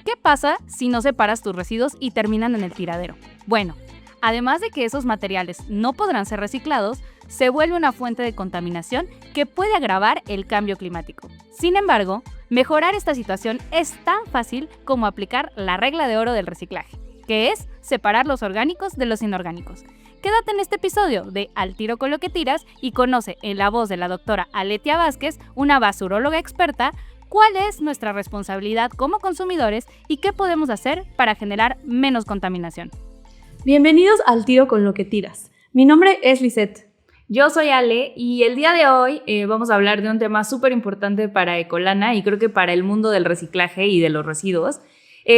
¿Qué pasa si no separas tus residuos y terminan en el tiradero? Bueno, además de que esos materiales no podrán ser reciclados, se vuelve una fuente de contaminación que puede agravar el cambio climático. Sin embargo, mejorar esta situación es tan fácil como aplicar la regla de oro del reciclaje, que es separar los orgánicos de los inorgánicos. Quédate en este episodio de Al tiro con lo que tiras y conoce en la voz de la doctora Aletia Vázquez, una basuróloga experta, cuál es nuestra responsabilidad como consumidores y qué podemos hacer para generar menos contaminación. Bienvenidos al Tiro con lo que tiras. Mi nombre es Lisette. Yo soy Ale y el día de hoy vamos a hablar de un tema súper importante para Ecolana y creo que para el mundo del reciclaje y de los residuos.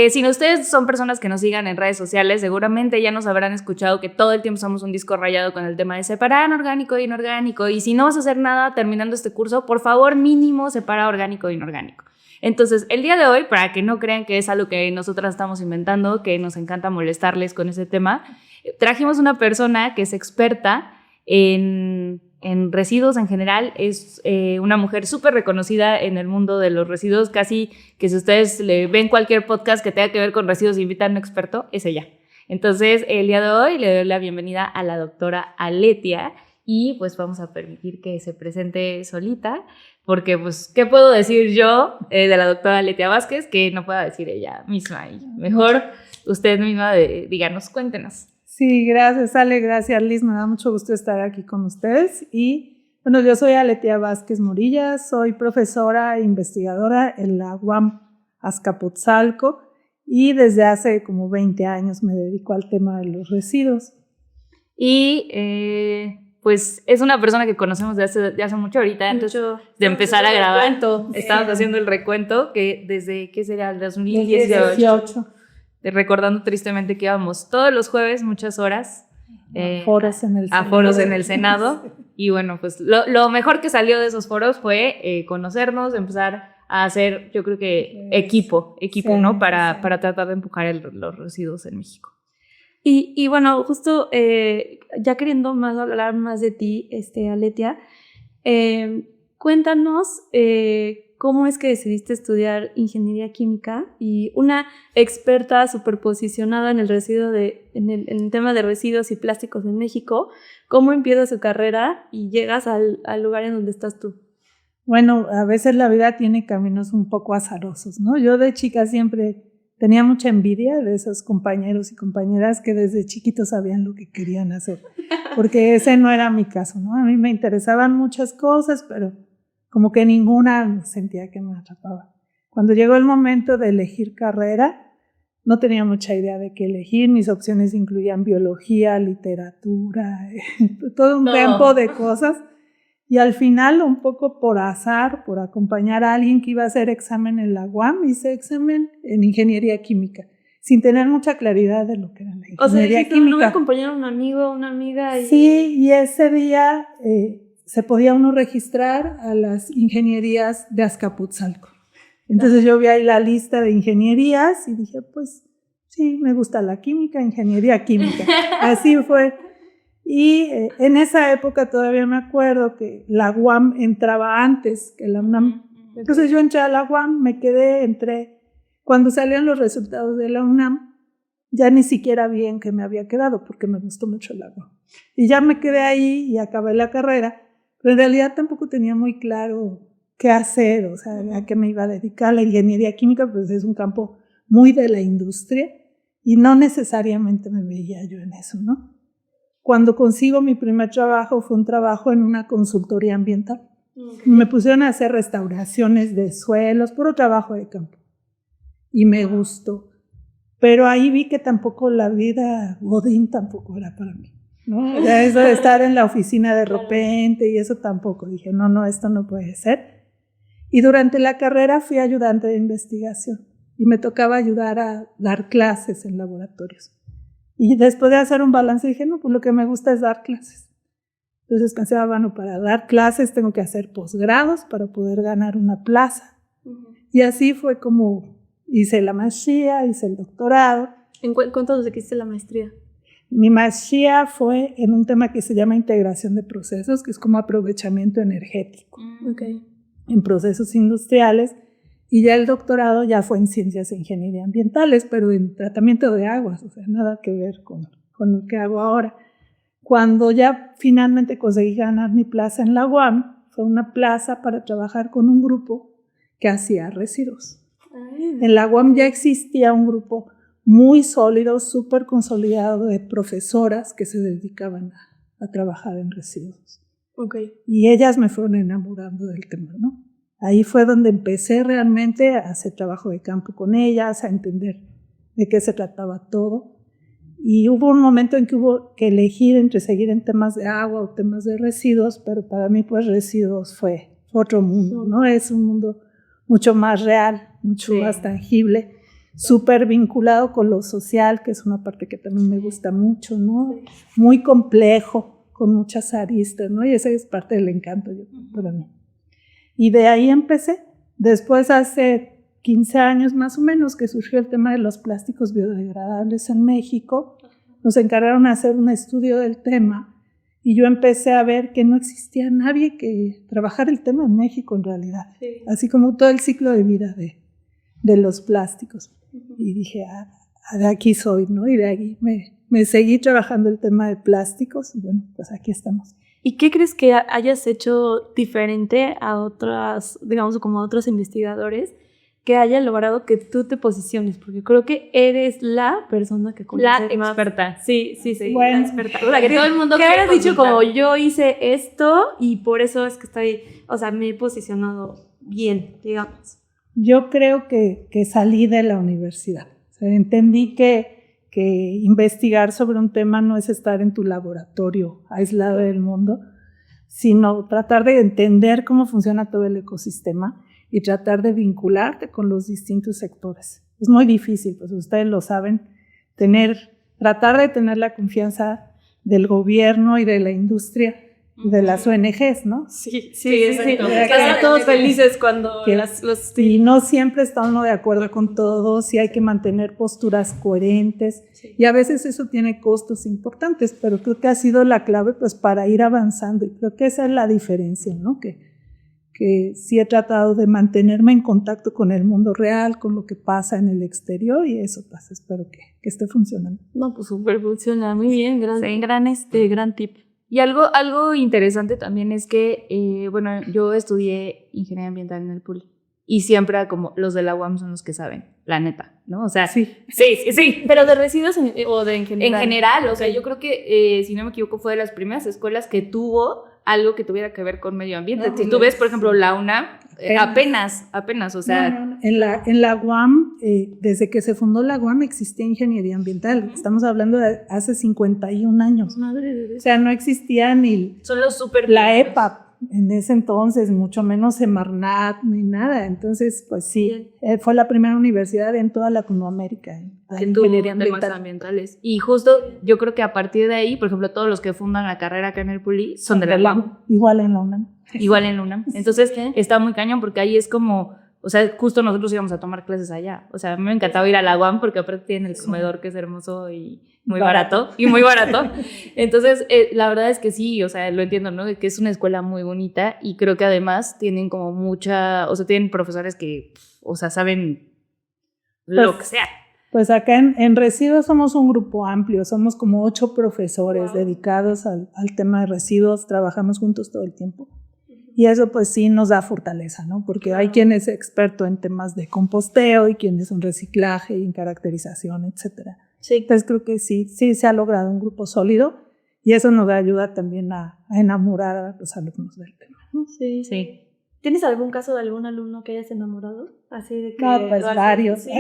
Si ustedes son personas que nos sigan en redes sociales, seguramente ya nos habrán escuchado que todo el tiempo somos un disco rayado con el tema de separar orgánico e inorgánico. Y si no vas a hacer nada terminando este curso, por favor, mínimo separa orgánico e inorgánico. Entonces, el día de hoy, para que no crean que es algo que nosotras estamos inventando, que nos encanta molestarles con ese tema, trajimos una persona que es experta en residuos en general. Es una mujer súper reconocida en el mundo de los residuos, casi que si ustedes le ven cualquier podcast que tenga que ver con residuos e invitan a un experto, es ella. Entonces, el día de hoy le doy la bienvenida a la doctora Aletia y pues vamos a permitir que se presente solita, porque pues, ¿qué puedo decir yo de la doctora Aletia Vázquez que no pueda decir ella misma? Y mejor usted misma díganos, cuéntenos. Sí, gracias Ale, gracias Liz, me da mucho gusto estar aquí con ustedes y bueno, yo soy Aletia Vázquez Morilla, soy profesora e investigadora en la UAM Azcapotzalco y desde hace como 20 años me dedico al tema de los residuos. Y pues es una persona que conocemos de hace mucho ahorita, antes de empezar a grabar, estábamos haciendo el recuento que desde, ¿qué sería? El 2018. Recordando tristemente que íbamos todos los jueves, muchas horas, a foros en el Senado. Y bueno, pues lo mejor que salió de esos foros fue conocernos, empezar a hacer, yo creo que equipo, sí, ¿no? Para tratar de empujar los residuos en México. Y bueno, justo ya queriendo hablar más de ti, Aletia, cuéntanos cómo es que decidiste estudiar ingeniería química y una experta superposicionada en el en el tema de residuos y plásticos en México, ¿cómo empiezas su carrera y llegas al lugar en donde estás tú? Bueno, a veces la vida tiene caminos un poco azarosos, ¿no? Yo de chica siempre tenía mucha envidia de esos compañeros y compañeras que desde chiquitos sabían lo que querían hacer, porque ese no era mi caso, ¿no? A mí me interesaban muchas cosas, pero como que ninguna sentía que me atrapaba. Cuando llegó el momento de elegir carrera, no tenía mucha idea de qué elegir. Mis opciones incluían biología, literatura, todo un campo de cosas. Y al final, un poco por azar, por acompañar a alguien que iba a hacer examen en la UAM, hice examen en ingeniería química, sin tener mucha claridad de lo que era la ingeniería química. ¿No me acompañaron un amigo, una amiga? Sí, y ese día se podía uno registrar a las ingenierías de Azcapotzalco. Entonces yo vi ahí la lista de ingenierías y dije, pues sí, me gusta la química, ingeniería química. Así fue. Y en esa época todavía me acuerdo que la UAM entraba antes que la UNAM. Entonces yo entré a la UAM, entré. Cuando salieron los resultados de la UNAM, ya ni siquiera vi en qué me había quedado porque me gustó mucho la UAM. Y ya me quedé ahí y acabé la carrera. Pero en realidad tampoco tenía muy claro qué hacer, o sea, a qué me iba a dedicar. La ingeniería química pues es un campo muy de la industria y no necesariamente me veía yo en eso, ¿no? Cuando consigo mi primer trabajo fue un trabajo en una consultoría ambiental. Okay. Me pusieron a hacer restauraciones de suelos, puro trabajo de campo. Y me gustó. Pero ahí vi que tampoco la vida godín tampoco era para mí, ¿no? Eso de estar en la oficina de repente y eso tampoco. Dije, no, esto no puede ser. Y durante la carrera fui ayudante de investigación y me tocaba ayudar a dar clases en laboratorios. Y después de hacer un balance dije, no, pues lo que me gusta es dar clases. Entonces pensé, bueno, para dar clases tengo que hacer posgrados para poder ganar una plaza. Y así fue como hice la maestría, hice el doctorado. ¿En cuántos de qué hiciste la maestría? Mi maestría fue en un tema que se llama integración de procesos, que es como aprovechamiento energético. Okay. En procesos industriales. Y ya el doctorado ya fue en ciencias e ingeniería ambientales, pero en tratamiento de aguas, o sea, nada que ver con lo que hago ahora. Cuando ya finalmente conseguí ganar mi plaza en la UAM, fue una plaza para trabajar con un grupo que hacía residuos. En la UAM ya existía un grupo muy sólido, súper consolidado de profesoras que se dedicaban a trabajar en residuos. Okay. Y ellas me fueron enamorando del tema, ¿no? Ahí fue donde empecé realmente a hacer trabajo de campo con ellas, a entender de qué se trataba todo. Y hubo un momento en que hubo que elegir entre seguir en temas de agua o temas de residuos, pero para mí pues residuos fue otro mundo, ¿no? Es un mundo mucho más real, mucho más tangible, súper vinculado con lo social, que es una parte que también me gusta mucho, ¿no? Muy complejo, con muchas aristas, ¿no? Y esa es parte del encanto para mí. Y de ahí empecé. Después, hace 15 años más o menos, que surgió el tema de los plásticos biodegradables en México, nos encargaron de hacer un estudio del tema y yo empecé a ver que no existía nadie que trabajara el tema en México en realidad, así como todo el ciclo de vida de los plásticos. Y dije, de aquí soy, ¿no? Y de ahí me seguí trabajando el tema de plásticos y bueno, pues aquí estamos. ¿Y qué crees que hayas hecho diferente a otras, digamos, como a otros investigadores que hayan logrado que tú te posiciones? Porque creo que eres la persona que conoce la experta. Sí. Bueno, la experta. O sea, que todo el mundo que hayas dicho como yo hice esto y por eso es que estoy, o sea, me he posicionado bien, digamos. Yo creo que salí de la universidad. O sea, entendí que investigar sobre un tema no es estar en tu laboratorio aislado del mundo, sino tratar de entender cómo funciona todo el ecosistema y tratar de vincularte con los distintos sectores. Es muy difícil, pues ustedes lo saben, tratar de tener la confianza del gobierno y de la industria y de las ONGs, ¿no? Sí. Están todos felices cuando Y no siempre está uno de acuerdo con todos y hay que mantener posturas coherentes y a veces eso tiene costos importantes, pero creo que ha sido la clave pues para ir avanzando y creo que esa es la diferencia, ¿no? Que sí he tratado de mantenerme en contacto con el mundo real, con lo que pasa en el exterior y eso pues espero que esté funcionando. No, pues súper funciona, muy bien, gran tip. Y algo interesante también es que, bueno, yo estudié ingeniería ambiental en el PULI y siempre era como los de la UAM son los que saben, la neta, ¿no? O sea, sí. ¿Pero de residuos o de en general? En general, o sea, yo creo que, si no me equivoco, fue de las primeras escuelas que tuvo algo que tuviera que ver con medio ambiente. Si tú ves, por ejemplo, la UNAM, apenas, o sea... No. En la UAM, desde que se fundó la UAM existía ingeniería ambiental. Estamos hablando de hace 51 años. Madre de Dios. O sea, no existía ni son los super la EPA en ese entonces, mucho menos Semarnat ni nada. Entonces, pues sí, fue la primera universidad en toda Latinoamérica que tuvo temas ambientales. Y justo yo creo que a partir de ahí, por ejemplo, todos los que fundan la carrera acá en el PULI son de la UAM. Igual en la UNAM. Igual en la UNAM. Entonces está muy cañón porque ahí es como, o sea, justo nosotros íbamos a tomar clases allá. O sea, a mí me encantaba ir a la UAM porque aparte tienen el comedor que es hermoso y muy barato. Entonces, la verdad es que sí, o sea, lo entiendo, ¿no? Que es una escuela muy bonita y creo que además tienen como o sea, tienen profesores que, o sea, saben lo que sea. Pues acá en Residuos somos un grupo amplio, somos como 8 profesores dedicados al tema de residuos, trabajamos juntos todo el tiempo. Y eso pues sí nos da fortaleza, ¿no? Porque hay quien es experto en temas de composteo y quien es en reciclaje y en caracterización, etcétera. Sí. Entonces creo que sí se ha logrado un grupo sólido y eso nos ayuda también a enamorar a los alumnos del tema, ¿no? Sí. ¿Tienes algún caso de algún alumno que hayas enamorado? Así de que... No, pues varios. Sí.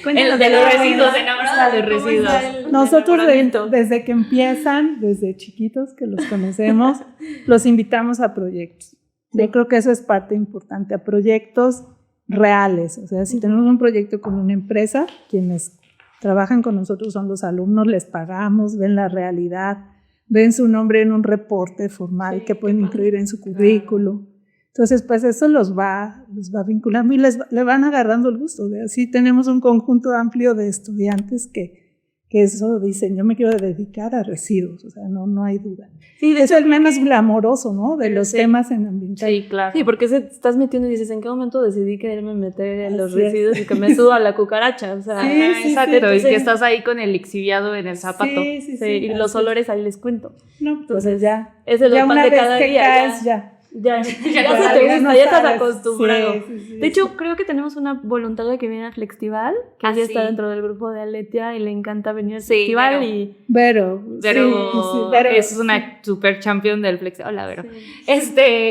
Cuéntanos de los residuos, enamorada de residuos. Nosotros desde que empiezan, desde chiquitos que los conocemos, los invitamos a proyectos. Yo creo que eso es parte importante, a proyectos reales. O sea, si tenemos un proyecto con una empresa, quienes trabajan con nosotros son los alumnos, les pagamos, ven la realidad, ven su nombre en un reporte formal que pueden incluir en su currículo. Entonces, pues eso los va vinculando y le van agarrando el gusto. Así tenemos un conjunto amplio de estudiantes que que eso dicen, yo me quiero dedicar a residuos, o sea, no hay duda. Sí, Es el menos glamoroso, ¿no? De los sí. temas en ambiental. Sí, claro. Sí, porque estás metiendo y dices, ¿en qué momento decidí quererme meter en los Así es. residuos y que me suba la cucaracha? O sea, Sí, sí, exacto, sí, y entonces- que estás ahí con el lixiviado en el zapato. Sí, y los así olores ahí les cuento. es. No, entonces ya. Es el Ya pan una de vez cada que día. caes, ya. Ya se te Ya gusta, no ya estás sabes. acostumbrado. Sí. De hecho, creo que tenemos una voluntaria que viene al festival, que Ah, ella está sí. dentro del grupo de Aletia y le encanta venir al Sí, festival. Vero. Y Pero Pero es una super champion del flex. Hola, Vero.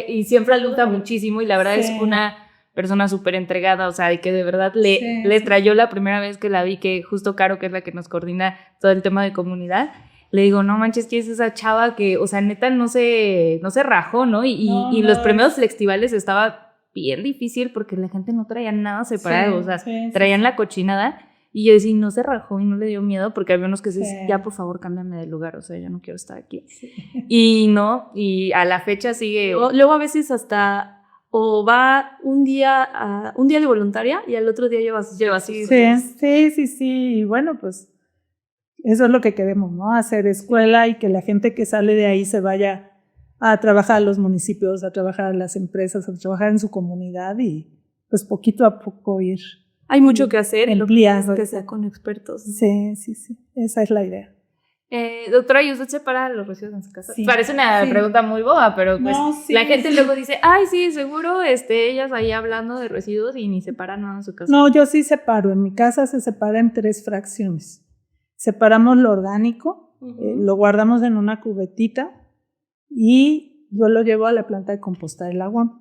Y siempre ayuda muchísimo y la verdad Sí. es una persona súper entregada, o sea, y que de verdad le Sí. trayó la primera vez que la vi, que justo Caro, que es la que nos coordina todo el tema de comunidad, le digo, no manches, que es esa chava que, o sea, neta no se rajó, ¿no? Y los primeros festivales estaba bien difícil porque la gente no traía nada separado, o sea, traían la cochinada. Y yo decía, no se rajó y no le dio miedo, porque había unos que decían, ya por favor cámbiame de lugar, o sea, ya no quiero estar aquí. Sí. Y no, y a la fecha sigue. luego a veces hasta o va un día de voluntaria y al otro día llevas así. Sí. Y bueno, pues eso es lo que queremos, ¿no? Hacer escuela y que la gente que sale de ahí se vaya a trabajar a los municipios, a trabajar a las empresas, a trabajar en su comunidad y pues poquito a poco ir. Hay mucho que hacer y lo que Ampliando. es que sea con expertos. Sí, esa es la idea. Doctora, ¿y usted separa los residuos en su casa? Sí. Parece una pregunta muy boba, pero pues No, sí, la gente sí. luego dice, ay, sí, seguro, ellas ahí hablando de residuos y ni separan nada en su casa. No, yo sí separo. En mi casa se separa en 3 fracciones. Separamos lo orgánico, lo guardamos en una cubetita y yo lo llevo a la planta de composta del Aguam.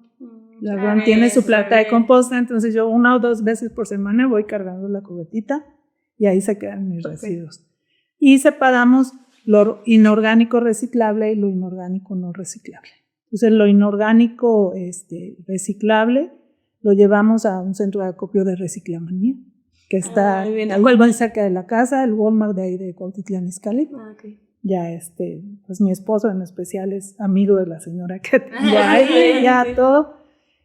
La Aguam tiene su planta de composta, entonces yo 1 o 2 veces por semana voy cargando la cubetita y ahí se quedan mis residuos. Y separamos lo inorgánico reciclable y lo inorgánico no reciclable. Entonces lo inorgánico reciclable lo llevamos a un centro de acopio de Reciclamanía, que está muy cerca de la casa, el Walmart de ahí de Cuautitlán Izcalli. Okay. Ya pues mi esposo en especial es amigo de la señora que ya todo,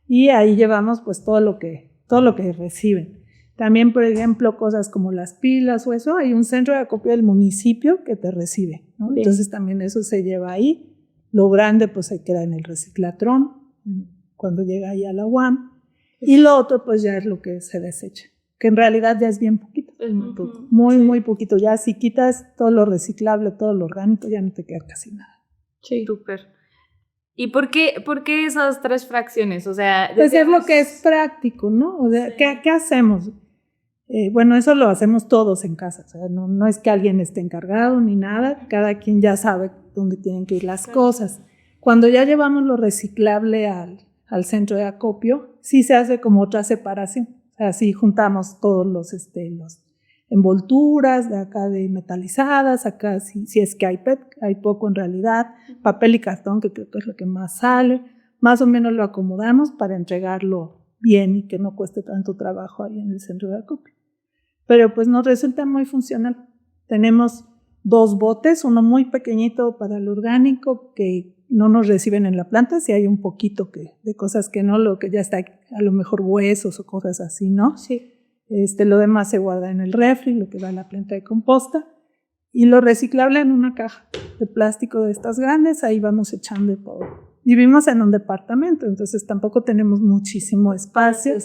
y ahí llevamos pues todo lo que reciben. También, por ejemplo, cosas como las pilas o eso, hay un centro de acopio del municipio que te recibe, ¿no? Entonces también eso se lleva ahí. Lo grande pues se queda en el reciclatrón cuando llega ahí a la UAM, y lo otro pues ya es lo que se desecha, que en realidad ya es bien poquito. Es muy poco. Muy poquito. Ya si quitas todo lo reciclable, todo lo orgánico, ya no te queda casi nada. Sí. Súper. ¿Y por qué esas 3 fracciones? O sea, pues es lo que es práctico, ¿no? O sea, ¿qué hacemos? Bueno, eso lo hacemos todos en casa. O sea, no es que alguien esté encargado ni nada. Cada quien ya sabe dónde tienen que ir las cosas. Cuando ya llevamos lo reciclable al centro de acopio, sí se hace como otra separación. O sea, sí juntamos todos los envolturas de acá de metalizadas, acá si es que hay PET, hay poco en realidad, papel y cartón, que creo que es lo que más sale, más o menos lo acomodamos para entregarlo bien y que no cueste tanto trabajo ahí en el centro de acopio. Pero pues nos resulta muy funcional. Tenemos 2 botes, uno muy pequeñito para lo orgánico que no nos reciben en la planta, si hay un poquito de cosas que no, lo que ya está a lo mejor huesos o cosas así, ¿no? Sí. Lo demás se guarda en el refri, lo que va a la planta de composta, y lo reciclable en una caja de plástico de estas grandes, ahí vamos echando todo. Vivimos en un departamento, entonces tampoco tenemos muchísimo espacio,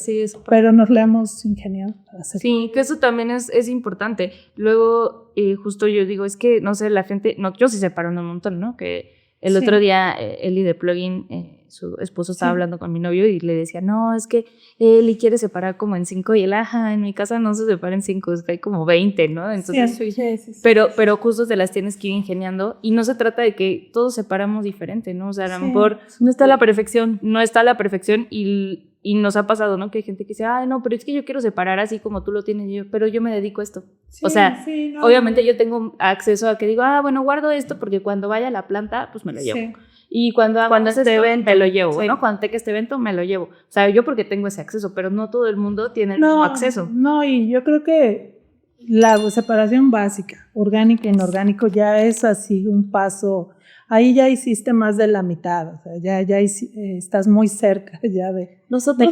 pero nos lo hemos ingeniado para hacer. Sí, que eso también es importante. Luego, justo yo digo, es que, no sé, la gente, no, yo sí separo un montón, ¿no? Que el otro día Eli de Plugin, su esposo estaba hablando con mi novio y le decía, no, es que Eli quiere separar como en 5 y él, en mi casa no se separa en 5, es que hay como 20, ¿no? Entonces, sí. Pero justo te las tienes que ir ingeniando y no se trata de que todos separamos diferente, ¿no? O sea, a lo mejor no está la perfección. No está la perfección y nos ha pasado, ¿no? Que hay gente que dice, no, pero es que yo quiero separar así como tú lo tienes, pero yo me dedico a esto. Sí, o sea, no, obviamente yo tengo acceso a que digo, bueno, guardo esto porque cuando vaya a la planta, pues me lo llevo. Sí. Y cuando este evento, me lo llevo, ¿no? Cuando tenga este evento, me lo llevo. O sea, yo porque tengo ese acceso, pero no todo el mundo tiene el mismo acceso. No, y yo creo que la separación básica, orgánico e inorgánico, ya es así un paso. Ahí ya hiciste más de la mitad, o sea, ya estás muy cerca ya de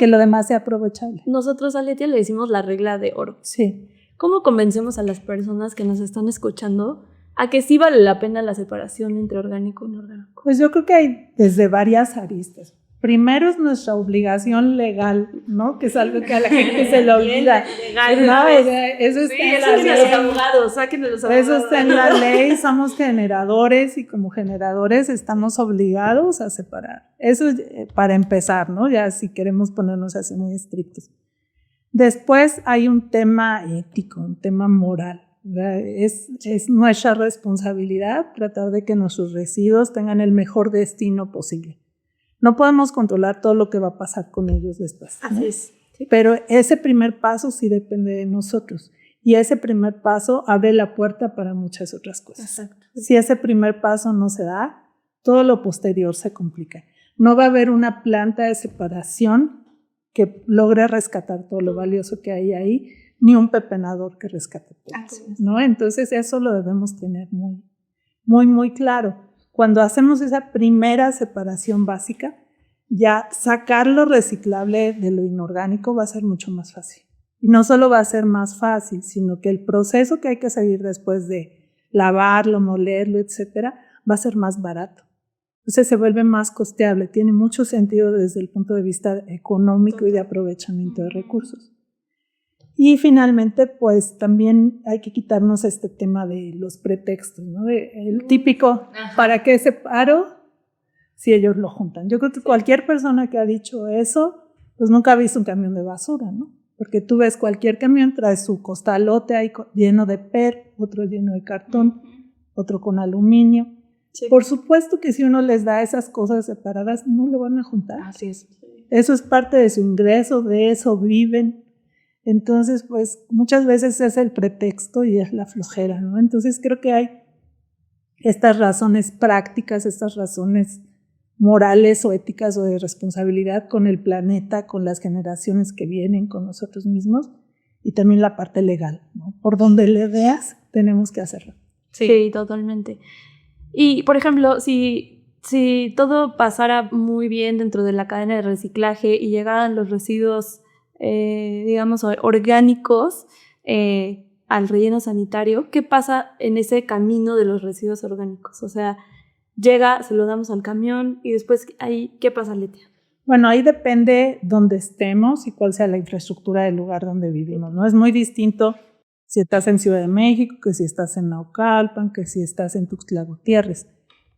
que lo demás sea aprovechable. Nosotros a Letia le decimos la regla de oro. Sí. ¿cómo convencemos a las personas que nos están escuchando a que sí vale la pena la separación entre orgánico y inorgánico? Pues yo creo que hay desde varias aristas. Primero es nuestra obligación legal, ¿no? Que es algo que a la gente se le olvida. No, eso está en la ley. Eso está en la ley, somos generadores y como generadores estamos obligados a separar. Eso para empezar, ¿no? Ya si queremos ponernos así muy estrictos. Después hay un tema ético, un tema moral. Es nuestra responsabilidad tratar de que nuestros residuos tengan el mejor destino posible. No podemos controlar todo lo que va a pasar con ellos después, ¿no? Así es. Sí. Pero ese primer paso sí depende de nosotros. Y ese primer paso abre la puerta para muchas otras cosas. Exacto. Si ese primer paso no se da, todo lo posterior se complica. No va a haber una planta de separación que logre rescatar todo lo valioso que hay ahí, ni un pepenador que rescate todo, ¿no? Entonces eso lo debemos tener muy, muy, muy claro. Cuando hacemos esa primera separación básica, ya sacar lo reciclable de lo inorgánico va a ser mucho más fácil. Y no solo va a ser más fácil, sino que el proceso que hay que seguir después de lavarlo, molerlo, etcétera, va a ser más barato. Entonces se vuelve más costeable. Tiene mucho sentido desde el punto de vista económico y de aprovechamiento de recursos. Y finalmente, pues también hay que quitarnos este tema de los pretextos, ¿no? El típico, ¿para qué separo si ellos lo juntan? Yo creo que cualquier persona que ha dicho eso, pues nunca ha visto un camión de basura, ¿no? Porque tú ves cualquier camión, trae su costalote ahí lleno de PET, otro lleno de cartón, otro con aluminio. Sí. Por supuesto que si uno les da esas cosas separadas, no lo van a juntar. Así es. Eso es parte de su ingreso, de eso viven. Entonces, pues muchas veces es el pretexto y es la flojera, ¿no? Entonces creo que hay estas razones prácticas, estas razones morales o éticas o de responsabilidad con el planeta, con las generaciones que vienen, con nosotros mismos, y también la parte legal, ¿no? Por donde le veas, tenemos que hacerlo. Sí, totalmente. Y, por ejemplo, si todo pasara muy bien dentro de la cadena de reciclaje y llegaran los residuos digamos, orgánicos al relleno sanitario, ¿qué pasa en ese camino de los residuos orgánicos? O sea, llega, se lo damos al camión y después ahí, ¿qué pasa, Letia? Bueno, ahí depende dónde estemos y cuál sea la infraestructura del lugar donde vivimos, ¿no? Es muy distinto si estás en Ciudad de México, que si estás en Naucalpan, que si estás en Tuxtla Gutiérrez,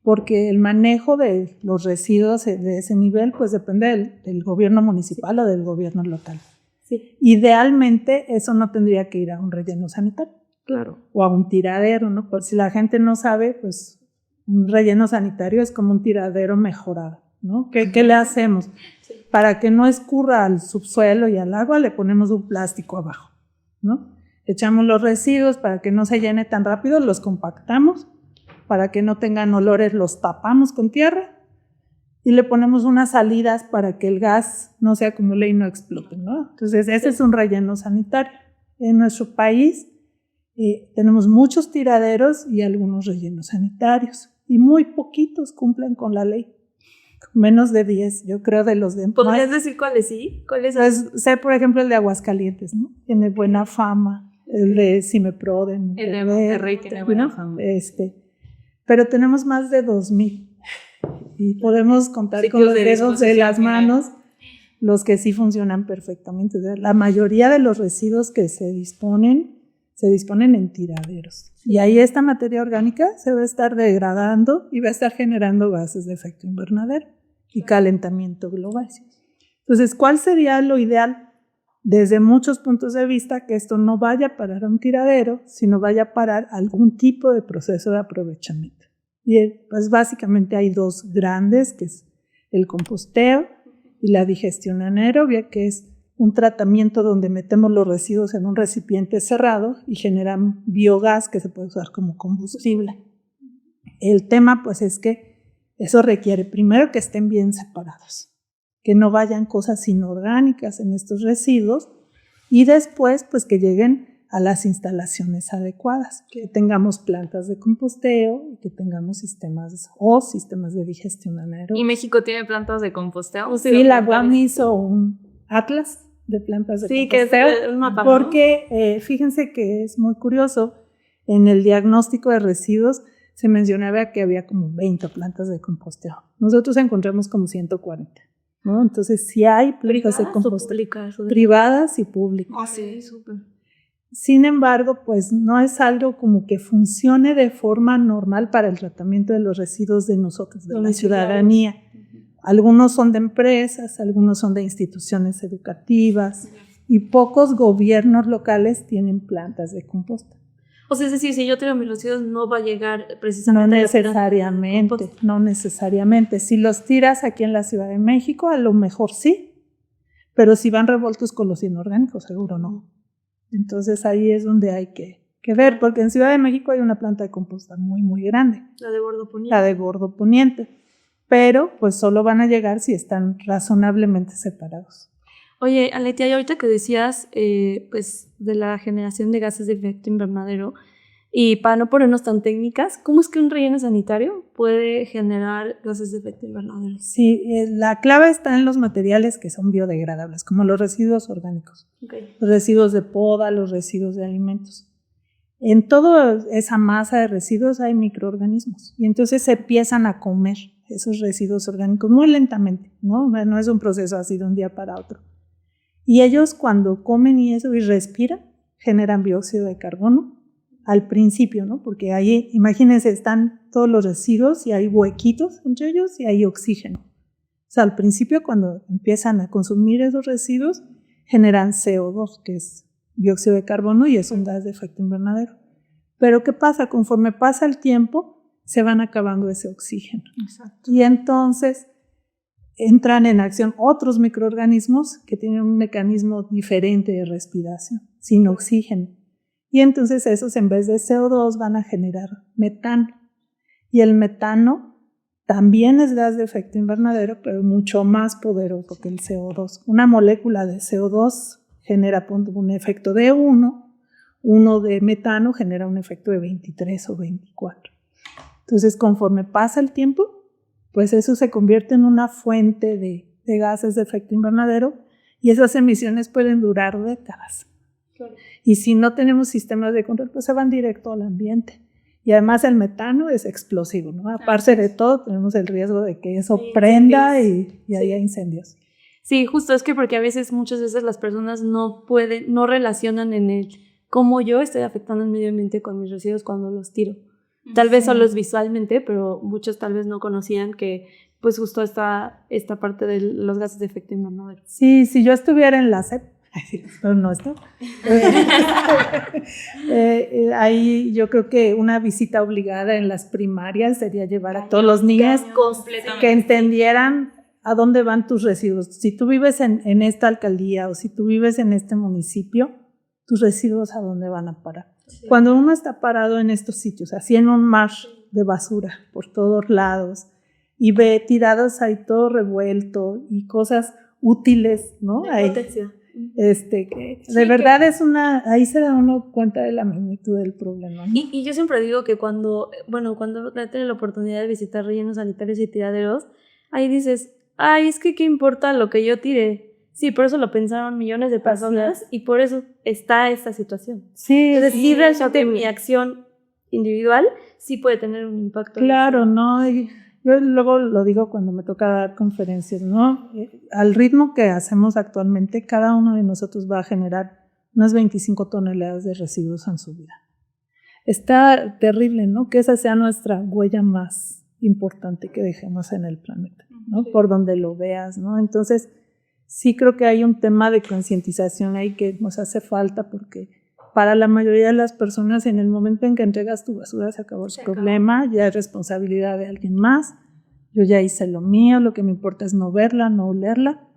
porque el manejo de los residuos de ese nivel pues depende del gobierno municipal o del gobierno local. Sí. Idealmente eso no tendría que ir a un relleno sanitario. Claro. O a un tiradero, ¿no? Por si la gente no sabe, pues un relleno sanitario es como un tiradero mejorado, ¿no? ¿Qué le hacemos? Sí. Para que no escurra al subsuelo y al agua le ponemos un plástico abajo, ¿no? Echamos los residuos para que no se llene tan rápido, los compactamos. Para que no tengan olores, los tapamos con tierra y le ponemos unas salidas para que el gas no se acumule y no explote, ¿no? Entonces, ese es un relleno sanitario. En nuestro país tenemos muchos tiraderos y algunos rellenos sanitarios y muy poquitos cumplen con la ley. Menos de 10, yo creo, de los demás. ¿Podrías decir cuáles sí? ¿Cuáles pues, sé, por ejemplo, el de Aguascalientes, ¿no? Tiene buena fama. El de Cimeproden. El de Monterrey tiene buena fama. Pero tenemos más de 2,000 y podemos contar con los dedos de las manos los que sí funcionan perfectamente. La mayoría de los residuos que se disponen en tiraderos. Y ahí esta materia orgánica se va a estar degradando y va a estar generando gases de efecto invernadero y calentamiento global. Entonces, ¿cuál sería lo ideal? Desde muchos puntos de vista, que esto no vaya a parar a un tiradero, sino vaya a parar a algún tipo de proceso de aprovechamiento. Y pues básicamente hay dos grandes, que es el composteo y la digestión anaerobia, que es un tratamiento donde metemos los residuos en un recipiente cerrado y generan biogás que se puede usar como combustible. El tema pues es que eso requiere primero que estén bien separados, que no vayan cosas inorgánicas en estos residuos y después pues que lleguen a las instalaciones adecuadas, que tengamos plantas de composteo y que tengamos sistemas de digestión anaerobia. ¿Y México tiene plantas de composteo? Sí, la UAM hizo un atlas de plantas de Sí, que composteo, es un mapa, ¿no? porque fíjense que es muy curioso, en el diagnóstico de residuos se mencionaba que había como 20 plantas de composteo. Nosotros encontramos como 140, ¿no? Entonces, sí hay plantas de composteo. Privadas y públicas. Ah, sí, súper. Sin embargo, pues no es algo como que funcione de forma normal para el tratamiento de los residuos de nosotros, de la ciudadanía. Algunos son de empresas, algunos son de instituciones educativas y pocos gobiernos locales tienen plantas de composta. O sea, es decir, si yo tiro mis residuos no va a llegar No precisamente necesariamente, no necesariamente. Si los tiras aquí en la Ciudad de México, a lo mejor sí, pero si van revueltos con los inorgánicos, seguro no. Entonces ahí es donde hay que ver, porque en Ciudad de México hay una planta de composta muy, muy grande. La de Gordo Poniente. La de Gordo Poniente. Pero pues solo van a llegar si están razonablemente separados. Oye, Aletia, y ahorita que decías pues de la generación de gases de efecto invernadero, y para no ponernos tan técnicas, ¿cómo es que un relleno sanitario puede generar gases de efecto invernadero? Sí, la clave está en los materiales que son biodegradables, como los residuos orgánicos, los residuos de poda, los residuos de alimentos. En toda esa masa de residuos hay microorganismos y entonces se empiezan a comer esos residuos orgánicos muy lentamente, ¿no? No es un proceso así de un día para otro. Y ellos cuando comen y eso y respiran, generan dióxido de carbono al principio, ¿no? Porque ahí, imagínense, están todos los residuos y hay huequitos entre ellos y hay oxígeno. O sea, al principio cuando empiezan a consumir esos residuos, generan CO2, que es dióxido de carbono y es un gas de efecto invernadero. Pero ¿qué pasa? Conforme pasa el tiempo, se van acabando ese oxígeno. Exacto. Y entonces entran en acción otros microorganismos que tienen un mecanismo diferente de respiración, sin oxígeno. Y entonces esos en vez de CO2 van a generar metano. Y el metano también es gas de efecto invernadero, pero mucho más poderoso que el CO2. Una molécula de CO2 genera un efecto de 1 de metano genera un efecto de 23 o 24. Entonces, conforme pasa el tiempo, pues eso se convierte en una fuente de gases de efecto invernadero y esas emisiones pueden durar décadas. Claro. Y si no tenemos sistemas de control, pues se van directo al ambiente. Y además el metano es explosivo, ¿no? Aparte de todo, tenemos el riesgo de que eso prenda y haya incendios. Sí, justo es que porque muchas veces las personas no relacionan en el cómo yo estoy afectando el medio ambiente con mis residuos cuando los tiro. Tal vez solo es visualmente, pero muchos tal vez no conocían que pues justo esta parte de los gases de efecto invernadero. Sí, si yo estuviera en la SEP, pero no está. Ahí yo creo que una visita obligada en las primarias sería llevar a todos los niños que entendieran a dónde van tus residuos. Si tú vives en esta alcaldía o si tú vives en este municipio, tus residuos a dónde van a parar. Sí. Cuando uno está parado en estos sitios, así en un mar de basura por todos lados y ve tirados ahí todo revuelto y cosas útiles, ¿no? De verdad es ahí se da uno cuenta de la magnitud del problema, ¿no? Y yo siempre digo que cuando tienes la oportunidad de visitar rellenos sanitarios y tiraderos, ahí dices, ay, es que qué importa lo que yo tire. Sí, por eso lo pensaron millones de personas y por eso está esta situación. Sí, es decir, realmente mi acción individual sí puede tener un impacto. Claro, ¿no? Yo luego lo digo cuando me toca dar conferencias, ¿no? Al ritmo que hacemos actualmente, cada uno de nosotros va a generar unas 25 toneladas de residuos en su vida. Está terrible, ¿no? Que esa sea nuestra huella más importante que dejemos en el planeta, ¿no? Sí. Por donde lo veas, ¿no? Entonces, sí creo que hay un tema de concientización ahí que nos hace falta porque para la mayoría de las personas en el momento en que entregas tu basura se acabó el problema, ya es responsabilidad de alguien más, yo ya hice lo mío, lo que me importa es no verla, no olerla,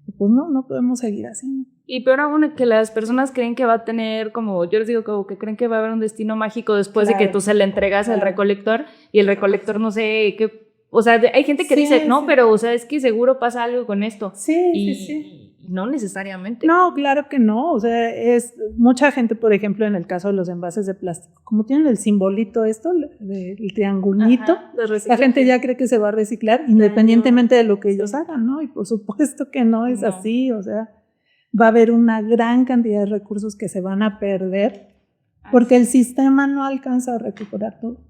y pues no podemos seguir así. Y peor aún que las personas creen que va a tener yo les digo como que creen que va a haber un destino mágico después de que tú se le entregas al recolector y el recolector no sé qué. O sea, hay gente que dice, no, pero, o sea, es que seguro pasa algo con esto. Sí. Y no necesariamente. No, claro que no. O sea, es mucha gente, por ejemplo, en el caso de los envases de plástico, como tienen el simbolito el triangulito, la gente ya cree que se va a reciclar independientemente de lo que ellos hagan, ¿no? Y por supuesto que no es así, o sea, va a haber una gran cantidad de recursos que se van a perder porque el sistema no alcanza a recuperar todo.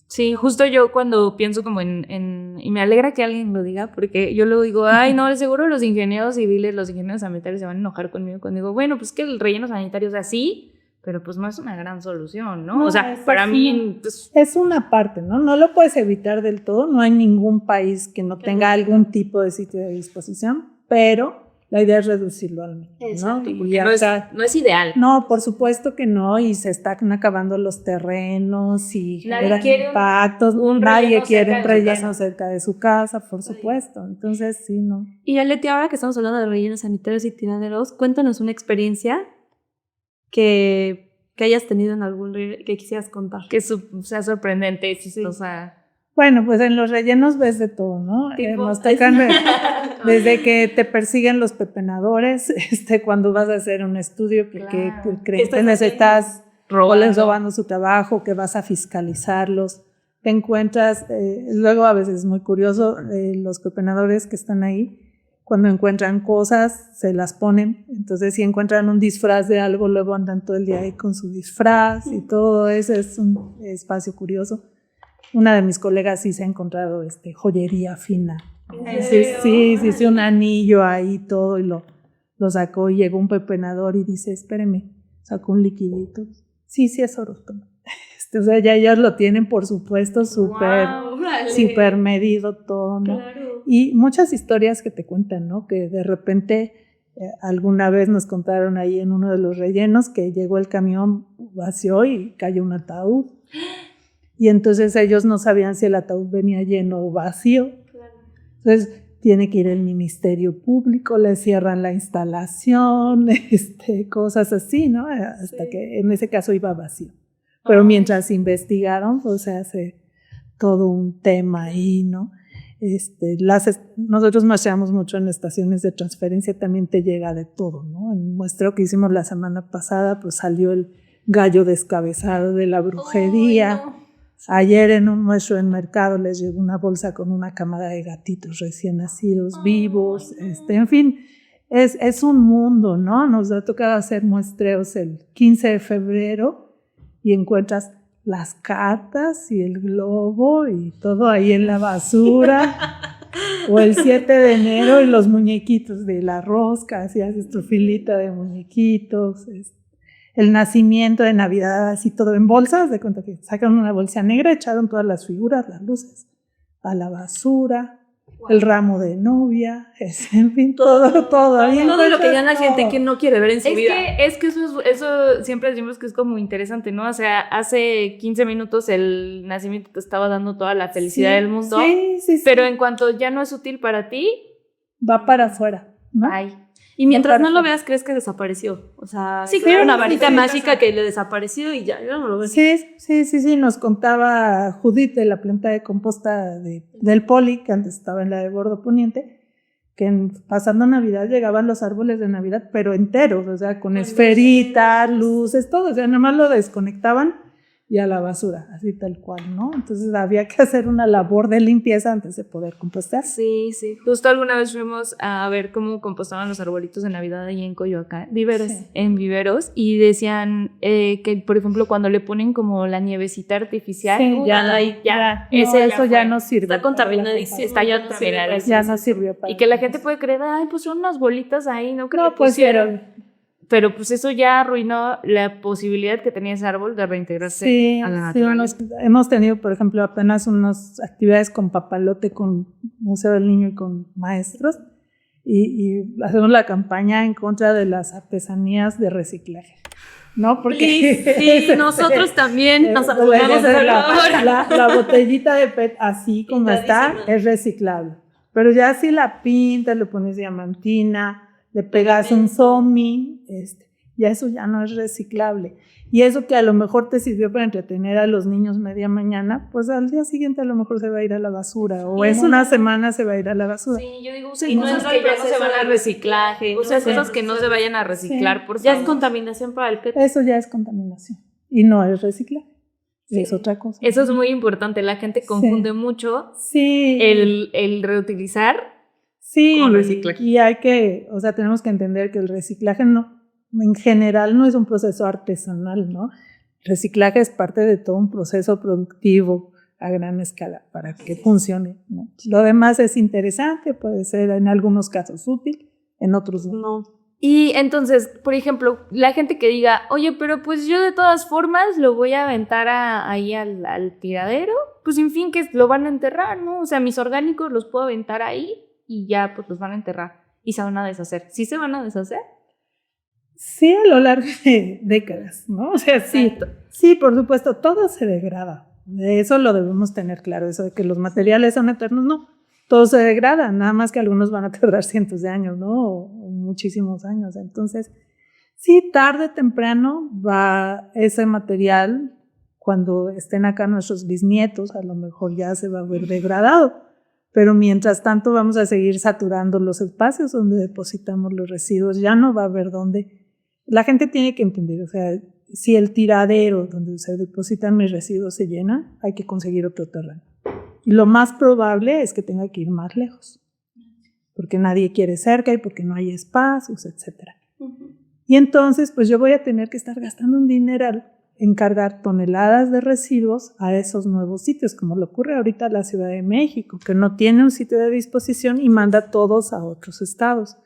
Sí, justo yo cuando pienso como y me alegra que alguien lo diga, porque yo luego digo, ay, no, seguro los ingenieros civiles, los ingenieros sanitarios se van a enojar conmigo cuando digo, bueno, pues que el relleno sanitario, o sea, sí, pero pues no es una gran solución, ¿no? O sea, para mí... Pues, es una parte, ¿no? No lo puedes evitar del todo, no hay ningún país que no tenga algún tipo de sitio de disposición, pero la idea es reducirlo al mínimo, ¿no? Exacto, Y porque acá, no es ideal. no, por supuesto que no, y se están acabando los terrenos y generan impactos. Nadie quiere un relleno cerca de su casa, por supuesto. Entonces, sí, no. Y Aleti, ahora que estamos hablando de rellenos sanitarios y tiraderos, cuéntanos una experiencia que hayas tenido en algún que quisieras contar. Que sea sorprendente, chistosa. Bueno, pues en los rellenos ves de todo, ¿no? Nos tocan desde que te persiguen los pepenadores, cuando vas a hacer un estudio porque crees que les estás robando su trabajo, que vas a fiscalizarlos. Te encuentras, luego a veces es muy curioso, los pepenadores que están ahí, cuando encuentran cosas, se las ponen. Entonces, si encuentran un disfraz de algo, luego andan todo el día ahí con su disfraz y todo eso es un espacio curioso. Una de mis colegas sí se ha encontrado joyería fina. Sí, un anillo ahí todo y lo sacó y llegó un pepenador y dice, espéreme, sacó un liquidito. Sí, es oro. O sea, ya ellos lo tienen, por supuesto, súper medido todo, ¿no? Claro. Y muchas historias que te cuentan, ¿no? Que de repente alguna vez nos contaron ahí en uno de los rellenos que llegó el camión vacío y cayó un ataúd. Y entonces ellos no sabían si el ataúd venía lleno o vacío. Claro. Entonces tiene que ir el Ministerio Público, le cierran la instalación, cosas así, ¿no? Hasta que en ese caso iba vacío. Pero mientras investigaron, pues se hace todo un tema ahí, ¿no? Nosotros muestreamos mucho en estaciones de transferencia, también te llega de todo, ¿no? En el muestreo que hicimos la semana pasada, pues salió el gallo descabezado de la brujería. Oh, no. Ayer en un muestreo en mercado les llegó una bolsa con una camada de gatitos recién nacidos, vivos, en fin, es un mundo, ¿no? Nos ha tocado hacer muestreos el 15 de febrero y encuentras las cartas y el globo y todo ahí en la basura. O el 7 de enero y los muñequitos de la rosca, así haces tu filita de muñequitos, el nacimiento de Navidad, así todo en bolsas, de cuenta que sacan una bolsa negra, echaron todas las figuras, las luces, a la basura, wow. El ramo de novia, en fin, todo lo que gana gente que no quiere ver en su vida. Es que eso siempre decimos que es como interesante, ¿no? O sea, hace 15 minutos el nacimiento te estaba dando toda la felicidad del mundo, sí. Pero en cuanto ya no es útil para ti, va para afuera, ¿no? Ay. Y mientras no lo veas, crees que desapareció. O sea, fue una varita mágica que le desapareció y ya no lo ves. Sí. Nos contaba Judith de la planta de composta del Poli, que antes estaba en la de Bordo Poniente, que pasando Navidad llegaban los árboles de Navidad, pero enteros, o sea, con esferitas, luces, todo. O sea, nada más lo desconectaban y a la basura, así tal cual, ¿no? Entonces había que hacer una labor de limpieza antes de poder compostar. Sí. Justo alguna vez fuimos a ver cómo compostaban los arbolitos de Navidad ahí en Coyoacán. Viveros. Sí. En viveros. Y decían que, por ejemplo, cuando le ponen como la nievecita artificial, eso ya no sirve. Está contaminadísimo. Está ya contaminadísimo. Ya no sirvió para. Y que la gente puede creer, ay, pues son unas bolitas ahí, ¿no? Que no, pues pero pues eso ya arruinó la posibilidad que tenía ese árbol de reintegrarse a la naturaleza. Hemos tenido, por ejemplo, apenas unas actividades con Papalote, con Museo del Niño y con maestros, y hacemos la campaña en contra de las artesanías de reciclaje, ¿no? Porque sí, nosotros también nos apoyamos de la botellita de PET, así como está, es reciclable. Pero ya si la pintas, le pones diamantina, le pegas un foamy, ya eso ya no es reciclable. Y eso que a lo mejor te sirvió para entretener a los niños media mañana, pues al día siguiente a lo mejor se va a ir a la basura, o en una semana se va a ir a la basura. Sí, yo digo, usen cosas que ya no se van a reciclaje, usen cosas que no se vayan a reciclar, por favor. Ya es contaminación para el PET. Eso ya es contaminación, y no es reciclaje. Sí. Es otra cosa. Eso es muy importante, la gente confunde mucho el reutilizar Sí, con reciclaje. y hay que, o sea, tenemos que entender que el reciclaje no, en general no es un proceso artesanal, ¿no? El reciclaje es parte de todo un proceso productivo a gran escala para que funcione, ¿no? Lo demás es interesante, puede ser en algunos casos útil, en otros no. Y entonces, por ejemplo, la gente que diga, oye, pero pues yo de todas formas lo voy a aventar ahí al tiradero, pues en fin, que lo van a enterrar, ¿no? O sea, mis orgánicos los puedo aventar ahí y ya pues los van a enterrar y se van a deshacer. ¿Sí se van a deshacer? Sí, a lo largo de décadas, ¿no? O sea, sí, por supuesto, todo se degrada. Eso lo debemos tener claro, eso de que los materiales son eternos, no. Todo se degrada, nada más que algunos van a tardar cientos de años, ¿no? O muchísimos años. Entonces, sí, tarde o temprano va ese material, cuando estén acá nuestros bisnietos, a lo mejor ya se va a ver degradado. Pero mientras tanto vamos a seguir saturando los espacios donde depositamos los residuos, ya no va a haber dónde. La gente tiene que entender, o sea, si el tiradero donde se depositan mis residuos se llena, hay que conseguir otro terreno. Y lo más probable es que tenga que ir más lejos, porque nadie quiere cerca y porque no hay espacios, etc. Y entonces, pues yo voy a tener que estar gastando un dineral en cargar toneladas de residuos a esos nuevos sitios, como le ocurre ahorita a la Ciudad de México, que no tiene un sitio de disposición y manda todos a otros estados.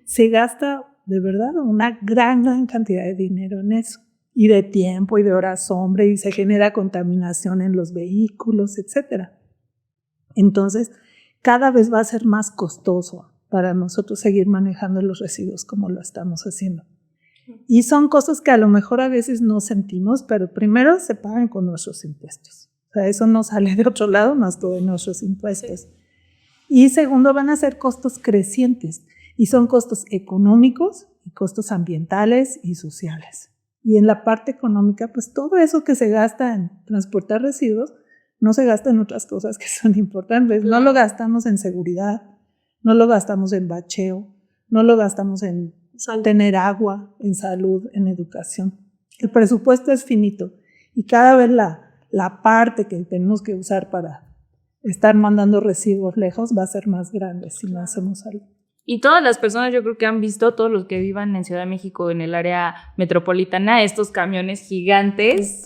Se gasta de verdad una gran cantidad de dinero en eso, y de tiempo y de horas sombra, y se genera contaminación en los vehículos, etc. Entonces, cada vez va a ser más costoso para nosotros seguir manejando los residuos como lo estamos haciendo. Y son cosas que a lo mejor a veces no sentimos, pero primero se pagan con nuestros impuestos. O sea, eso no sale de otro lado más que de nuestros impuestos. Sí. Y segundo, van a ser costos crecientes. Y son costos económicos y costos ambientales y sociales. Y en la parte económica, pues todo eso que se gasta en transportar residuos, no se gasta en otras cosas que son importantes. No lo gastamos en seguridad, no lo gastamos en bacheo, no lo gastamos en tener agua, en salud, en educación. El presupuesto es finito y cada vez la parte que tenemos que usar para estar mandando residuos lejos va a ser más grande si no hacemos algo. Y todas las personas yo creo que han visto, todos los que vivan en Ciudad de México, en el área metropolitana, estos camiones gigantes,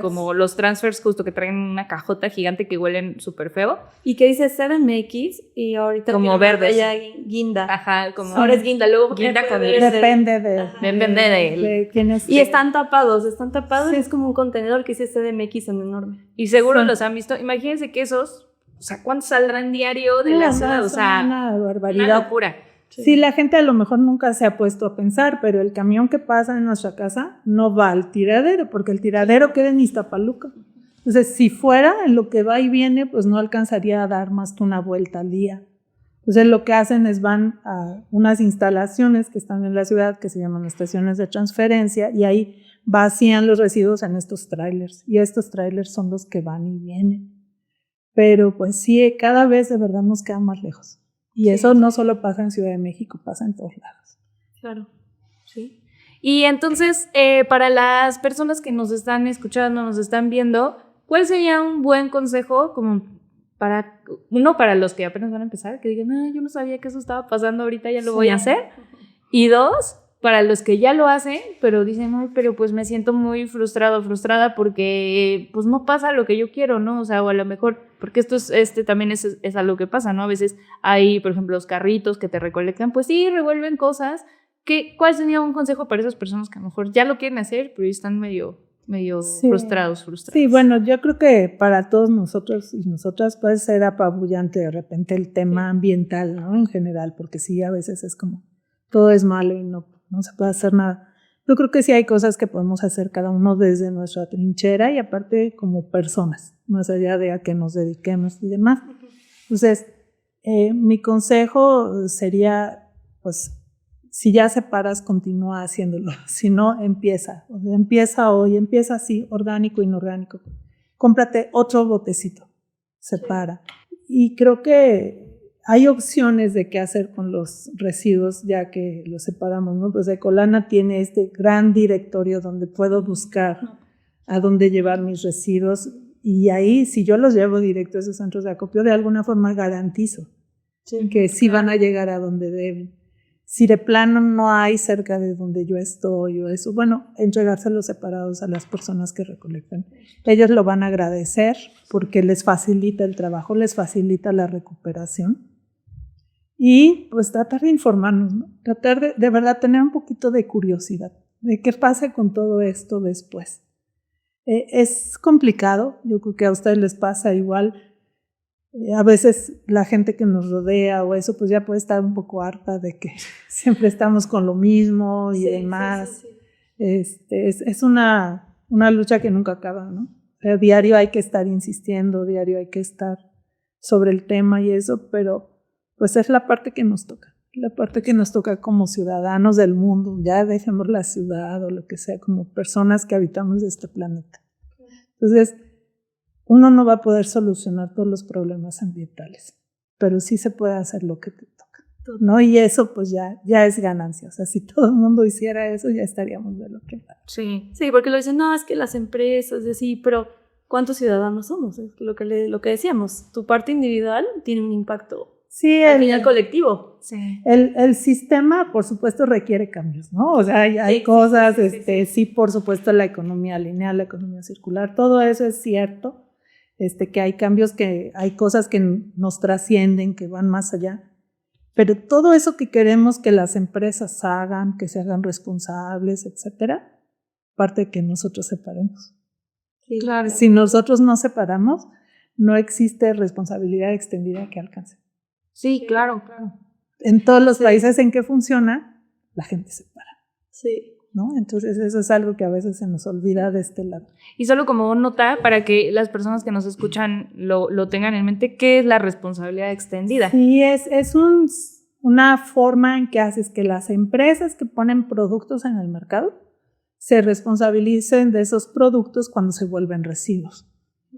como los transfers justo que traen una cajota gigante que huelen súper feo. Y que dice CDMX y ahorita como verdes. Ya guinda. Ajá, como ahora es guinda, luego guinda con depende de quién es. Y están tapados, sí. Es como un contenedor que dice CDMX en enorme. Y seguro sí. Los han visto. Imagínense que esos, o sea, ¿cuántos saldrán diario de la ciudad? O sea, una barbaridad. Una locura. Sí, la gente a lo mejor nunca se ha puesto a pensar, pero el camión que pasa en nuestra casa no va al tiradero, porque el tiradero queda en Iztapaluca. Entonces, si fuera en lo que va y viene, pues no alcanzaría a dar más que una vuelta al día. Entonces, lo que hacen es van a unas instalaciones que están en la ciudad, que se llaman estaciones de transferencia, y ahí vacían los residuos en estos trailers, y estos trailers son los que van y vienen. Pero pues sí, cada vez de verdad nos queda más lejos. Y eso no solo pasa en Ciudad de México, pasa en todos lados. Claro, sí. Y entonces, para las personas que nos están escuchando, nos están viendo, ¿cuál sería un buen consejo como para los que apenas van a empezar, que digan, yo no sabía que eso estaba pasando, ahorita ya lo voy a hacer? Y dos, para los que ya lo hacen, pero dicen, pero pues me siento muy frustrada porque pues no pasa lo que yo quiero, ¿no? O sea, o a lo mejor, porque esto también es algo que pasa, ¿no? A veces hay, por ejemplo, los carritos que te recolectan, pues sí, revuelven cosas. ¿Cuál sería un consejo para esas personas que a lo mejor ya lo quieren hacer, pero están medio frustrados? Sí, bueno, yo creo que para todos nosotros y nosotras puede ser apabullante de repente el tema ambiental, ¿no? En general, porque sí, a veces es como todo es malo y no se puede hacer nada. Yo creo que sí hay cosas que podemos hacer cada uno desde nuestra trinchera y aparte como personas, más allá de a qué nos dediquemos y demás. Entonces, mi consejo sería, pues, si ya separas, continúa haciéndolo. Si no, empieza. O sea, empieza hoy, empieza así, orgánico, inorgánico. Cómprate otro botecito, separa. Y creo que hay opciones de qué hacer con los residuos ya que los separamos, ¿no? Pues Ecolana tiene este gran directorio donde puedo buscar a dónde llevar mis residuos y ahí si yo los llevo directo a esos centros de acopio, de alguna forma garantizo que sí van a llegar a donde deben. Si de plano no hay cerca de donde yo estoy o eso, bueno, entregárselos separados a las personas que recolectan. Ellos lo van a agradecer porque les facilita el trabajo, les facilita la recuperación. Y pues tratar de informarnos, ¿no? Tratar de verdad tener un poquito de curiosidad de qué pasa con todo esto después. Es complicado, yo creo que a ustedes les pasa igual. A veces la gente que nos rodea o eso, pues ya puede estar un poco harta de que siempre estamos con lo mismo y demás. Es una lucha que nunca acaba, ¿no? O sea, diario hay que estar insistiendo, diario hay que estar sobre el tema y eso, pero pues es la parte que nos toca, la parte que nos toca como ciudadanos del mundo, ya dejemos la ciudad o lo que sea, como personas que habitamos este planeta. Entonces, uno no va a poder solucionar todos los problemas ambientales, pero sí se puede hacer lo que te toca, ¿no? Y eso pues ya es ganancia. O sea, si todo el mundo hiciera eso, ya estaríamos del otro lado. Sí, porque lo dicen, no, es que las empresas, sí, pero ¿cuántos ciudadanos somos? Es lo que decíamos, tu parte individual tiene un impacto al final colectivo. Sí. El sistema, por supuesto, requiere cambios, ¿no? O sea, hay cosas, sí, por supuesto, la economía lineal, la economía circular, todo eso es cierto. Que hay cambios, que hay cosas que nos trascienden, que van más allá. Pero todo eso que queremos que las empresas hagan, que se hagan responsables, etcétera, parte de que nosotros separemos. Sí, claro. Si nosotros no separamos, no existe responsabilidad extendida que alcance. Sí, claro. En todos los países en que funciona, la gente separa. Sí. ¿No? Entonces eso es algo que a veces se nos olvida de este lado. Y solo como nota, para que las personas que nos escuchan lo tengan en mente, ¿qué es la responsabilidad extendida? Sí, es una forma en que haces que las empresas que ponen productos en el mercado se responsabilicen de esos productos cuando se vuelven residuos.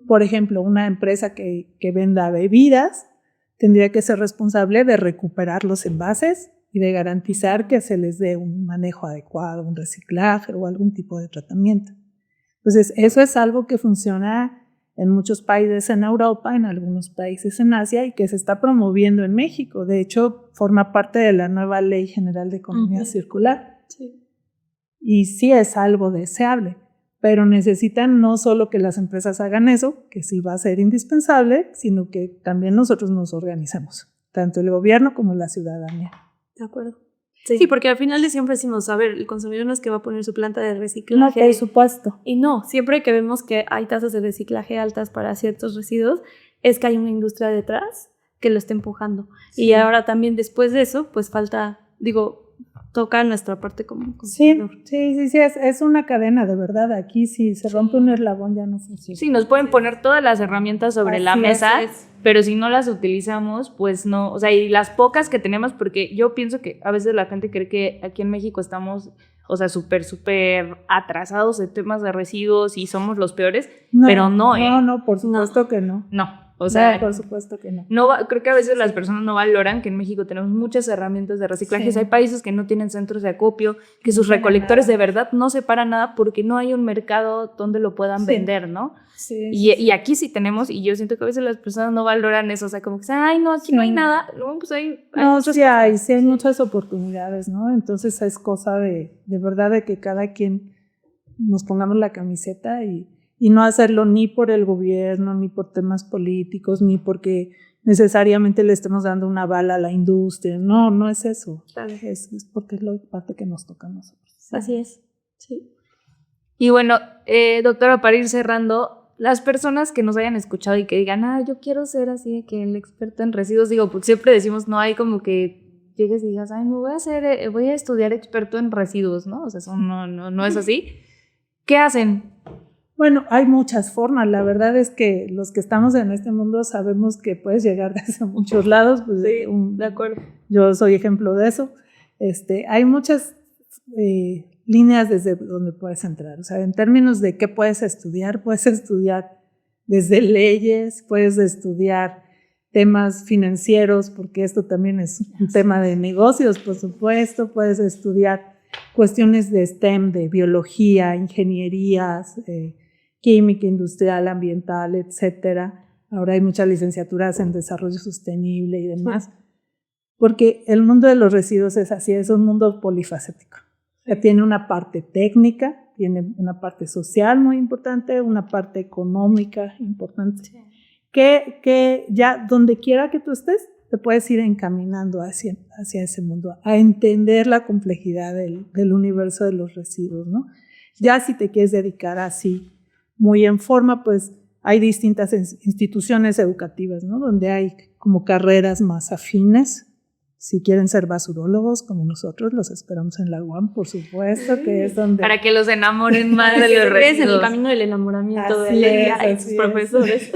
Por ejemplo, una empresa que venda bebidas tendría que ser responsable de recuperar los envases y de garantizar que se les dé un manejo adecuado, un reciclaje o algún tipo de tratamiento. Entonces, eso es algo que funciona en muchos países en Europa, en algunos países en Asia y que se está promoviendo en México. De hecho, forma parte de la nueva Ley General de Economía Circular. Sí. Y sí es algo deseable, pero necesitan no solo que las empresas hagan eso, que sí va a ser indispensable, sino que también nosotros nos organizamos, tanto el gobierno como la ciudadanía. De acuerdo. Sí, porque al final siempre decimos, a ver, el consumidor no es que va a poner su planta de reciclaje. No, por supuesto. Y no, siempre que vemos que hay tasas de reciclaje altas para ciertos residuos, es que hay una industria detrás que lo está empujando. Sí. Y ahora también después de eso, pues falta, toca nuestra parte como consumidor. Sí, es una cadena, de verdad. Aquí si se rompe un eslabón ya no funciona. Sí, nos pueden poner todas las herramientas sobre la mesa, pero si no las utilizamos, pues no, o sea, y las pocas que tenemos, porque yo pienso que a veces la gente cree que aquí en México estamos, o sea, súper atrasados en temas de residuos y somos los peores, pero no, No, por supuesto que no. No. O sea, no, por supuesto que no. Creo que a veces las personas no valoran que en México tenemos muchas herramientas de reciclaje. Sí. Hay países que no tienen centros de acopio, que sus recolectores de verdad no separan nada porque no hay un mercado donde lo puedan vender, ¿no? Sí. Y aquí sí tenemos, y yo siento que a veces las personas no valoran eso, o sea, como que, ay, no, aquí no hay nada. No, pues hay hay muchas oportunidades, ¿no? Entonces es cosa de verdad de que cada quien nos pongamos la camiseta y no hacerlo ni por el gobierno, ni por temas políticos, ni porque necesariamente le estemos dando una bala a la industria. No es eso. Claro. Es porque es la parte que nos toca a nosotros. Así es. Sí. Y bueno, doctora, para ir cerrando, las personas que nos hayan escuchado y que digan, yo quiero ser así de que el experto en residuos, porque siempre decimos, no hay como que llegues y digas, voy a estudiar experto en residuos, ¿no? O sea, eso no es así. ¿Qué hacen? Bueno, hay muchas formas. La verdad es que los que estamos en este mundo sabemos que puedes llegar desde muchos lados. Pues, sí, de acuerdo. Yo soy ejemplo de eso. Hay muchas líneas desde donde puedes entrar. O sea, en términos de qué puedes estudiar desde leyes, puedes estudiar temas financieros, porque esto también es un tema de negocios, por supuesto. Puedes estudiar cuestiones de STEM, de biología, ingenierías, química, industrial, ambiental, etcétera. Ahora hay muchas licenciaturas en desarrollo sostenible y demás. porque el mundo de los residuos es así, es un mundo polifacético. Tiene una parte técnica, tiene una parte social muy importante, una parte económica importante, sí. que ya donde quiera que tú estés, te puedes ir encaminando hacia ese mundo, a entender la complejidad del universo de los residuos, ¿no? Ya si te quieres dedicar así, muy en forma, pues hay distintas instituciones educativas, ¿no? Donde hay como carreras más afines. Si quieren ser basurólogos como nosotros, los esperamos en la UAM, por supuesto, que es donde... Para que los enamoren más de los residuos. Es el camino del enamoramiento de Alelia y sus profesores.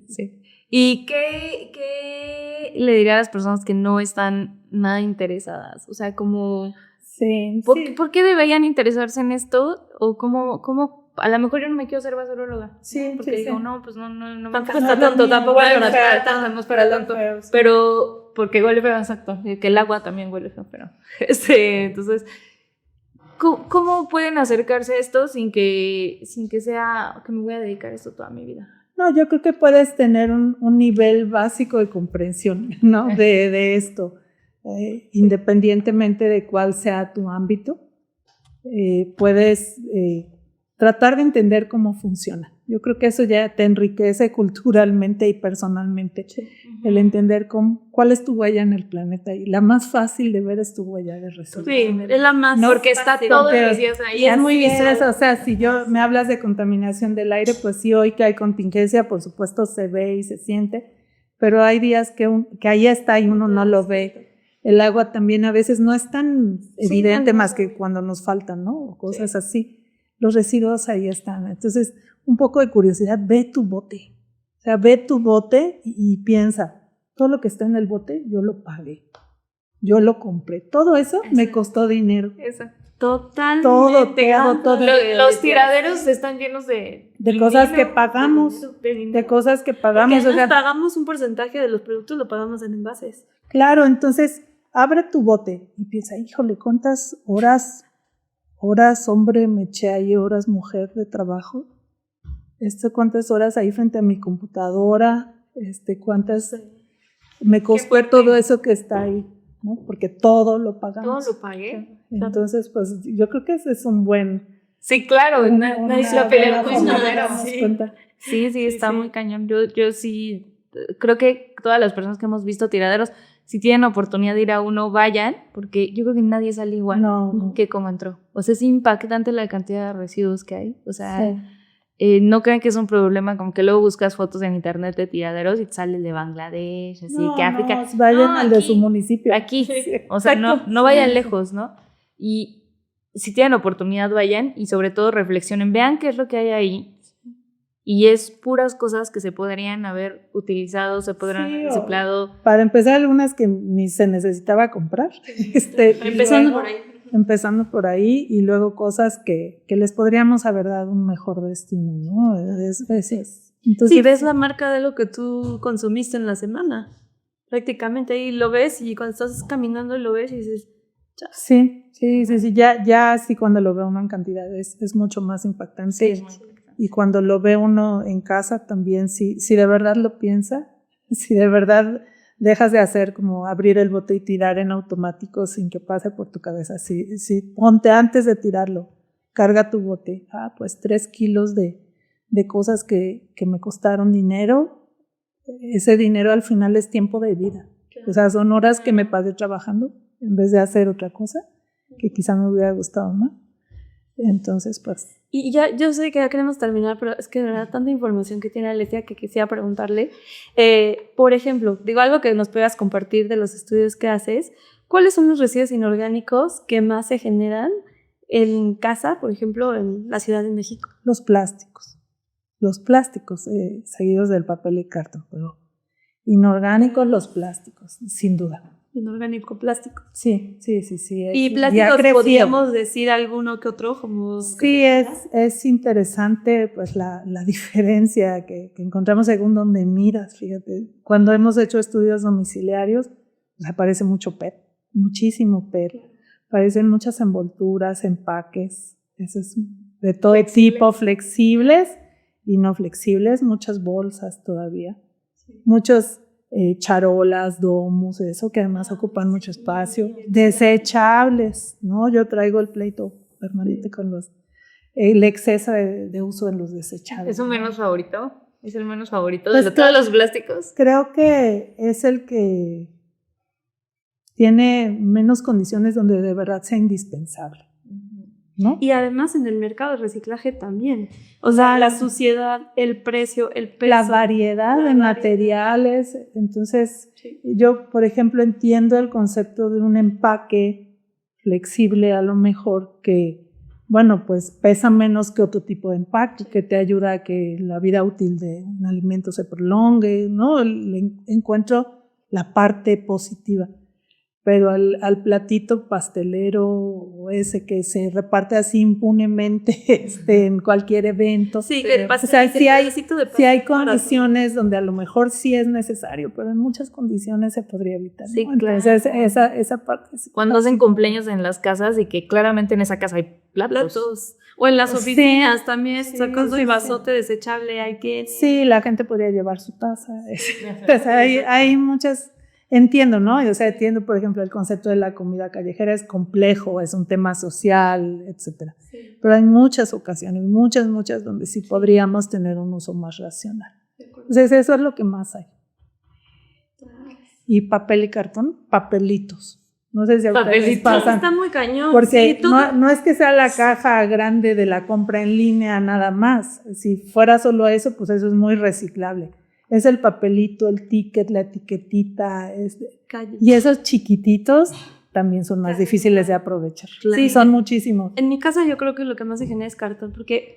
Sí. ¿Y qué le diría a las personas que no están nada interesadas? O sea, como... Sí, ¿Por qué deberían interesarse en esto? ¿O cómo a lo mejor yo no me quiero ser basuróloga? Sí, porque digo, no, pues no me tampoco está tanto, tampoco es para tanto. Pero, porque huele feo, exacto. Que el agua también huele feo, pero... entonces, ¿cómo pueden acercarse a esto sin que sea que me voy a dedicar a esto toda mi vida? No, yo creo que puedes tener un nivel básico de comprensión, ¿no? de esto. Independientemente de cuál sea tu ámbito, puedes tratar de entender cómo funciona. Yo creo que eso ya te enriquece culturalmente y personalmente, sí. El entender cuál es tu huella en el planeta, y la más fácil de ver es tu huella de residuos. Sí, es la más, no, porque está todos los días ahí, es muy visual. O sea, si me hablas de contaminación del aire, pues sí, hoy que hay contingencia, por supuesto se ve y se siente, pero hay días que ahí está y uno no lo ve. El agua también a veces no es tan evidente, más que cuando nos faltan, ¿no? O cosas así. Los residuos ahí están. Entonces, un poco de curiosidad, ve tu bote. O sea, ve tu bote y piensa, todo lo que está en el bote, yo lo pagué. Yo lo compré. Todo eso me costó dinero. Exacto. Totalmente. Todo. Los tiraderos están llenos de cosas que pagamos. De cosas que pagamos. Porque pagamos un porcentaje de los productos, lo pagamos en envases. Claro, entonces abre tu bote y piensa, híjole, ¿cuántas horas hombre me eché ahí, horas mujer de trabajo? ¿Cuántas horas ahí frente a mi computadora? ¿Cuántas me costó todo eso que está ahí? ¿No? Porque todo lo pagamos. Todo lo pagué. Entonces, pues yo creo que ese es un buen... Sí, claro, nadie se va a pelear con Sí, está muy cañón. Yo sí creo que todas las personas que hemos visto tiraderos, si tienen oportunidad de ir a uno, vayan, porque yo creo que nadie sale igual que como entró. O sea, es impactante la cantidad de residuos que hay. O sea, no crean que es un problema, como que luego buscas fotos en internet de tiraderos y te sale el de Bangladesh, así que África. Vayan al de su municipio. Aquí, o sea, no vayan lejos, ¿no? Y si tienen oportunidad, vayan y sobre todo reflexionen, vean qué es lo que hay ahí. Y es puras cosas que se podrían haber utilizado, se podrían haber reciclado. Para empezar, algunas que ni se necesitaba comprar. Empezando por ahí, y luego cosas que les podríamos haber dado un mejor destino, ¿no? Entonces, sí, ves la marca de lo que tú consumiste en la semana. Prácticamente ahí lo ves, y cuando estás caminando lo ves y dices... Ya. Sí, ya sí, cuando lo ve uno en cantidad es mucho más impactante. Sí, es muy impactante. Y cuando lo ve uno en casa también, si de verdad lo piensa, si de verdad dejas de hacer como abrir el bote y tirar en automático sin que pase por tu cabeza, si ponte antes de tirarlo, carga tu bote, pues 3 kilos de cosas que me costaron dinero, ese dinero al final es tiempo de vida, o sea, son horas que me pasé trabajando en vez de hacer otra cosa que quizá me hubiera gustado más. Entonces, pues... Y ya, yo sé que ya queremos terminar, pero es que de verdad tanta información que tiene Alesia que quisiera preguntarle. Por ejemplo, digo algo que nos puedas compartir de los estudios que haces. ¿Cuáles son los residuos inorgánicos que más se generan en casa, por ejemplo, en la Ciudad de México? Los plásticos, seguidos del papel y cartón, pero inorgánicos los plásticos, sin duda. Inorgánico, plástico. Sí. ¿Y plásticos podríamos decir alguno que otro? Como sí, es interesante pues la diferencia que encontramos según donde miras, fíjate. Cuando hemos hecho estudios domiciliarios, pues aparece mucho PET, muchísimo PET. Aparecen muchas envolturas, empaques, eso es de todo tipo, flexibles y no flexibles, muchas bolsas todavía, muchos charolas, domus, eso que además ocupan mucho espacio, desechables, ¿no? Yo traigo el pleito permanente con el exceso de uso en los desechables. ¿Es un menos favorito? ¿Es el menos favorito Pues de todos los plásticos? Creo que es el que tiene menos condiciones donde de verdad sea indispensable, ¿no? Y además en el mercado de reciclaje también. O sea, la suciedad, el precio, el peso. La variedad de materiales. Entonces, sí. Yo, por ejemplo, entiendo el concepto de un empaque flexible a lo mejor que, bueno, pues pesa menos que otro tipo de empaque, que te ayuda a que la vida útil de un alimento se prolongue, ¿no? Encuentro la parte positiva. Pero al platito pastelero o ese que se reparte así impunemente en cualquier evento. Sí, el pastel, o sea, sí hay condiciones donde a lo mejor sí es necesario, pero en muchas condiciones se podría evitar. Sí, ¿no? Entonces, claro. esa parte. Sí. Cuando hacen cumpleaños en las casas y que claramente en esa casa hay platos. O en las oficinas también, sacando el vasote desechable, hay que... Sí, la gente podría llevar su taza. Pues hay muchas... Entiendo, ¿no? O sea, entiendo, por ejemplo, el concepto de la comida callejera es complejo, es un tema social, etcétera. Sí. Pero hay muchas ocasiones, muchas, donde sí podríamos tener un uso más racional. Entonces, eso es lo que más hay. Y papel y cartón, papelitos. No sé si a ustedes les pasa. Está muy cañón. Porque sí, no es que sea la caja grande de la compra en línea nada más. Si fuera solo eso, pues eso es muy reciclable. Es el papelito, el ticket, la etiquetita. Y esos chiquititos también son más difíciles de aprovechar. Claro. Sí, son muchísimos. En mi casa yo creo que lo que más se genera es cartón, porque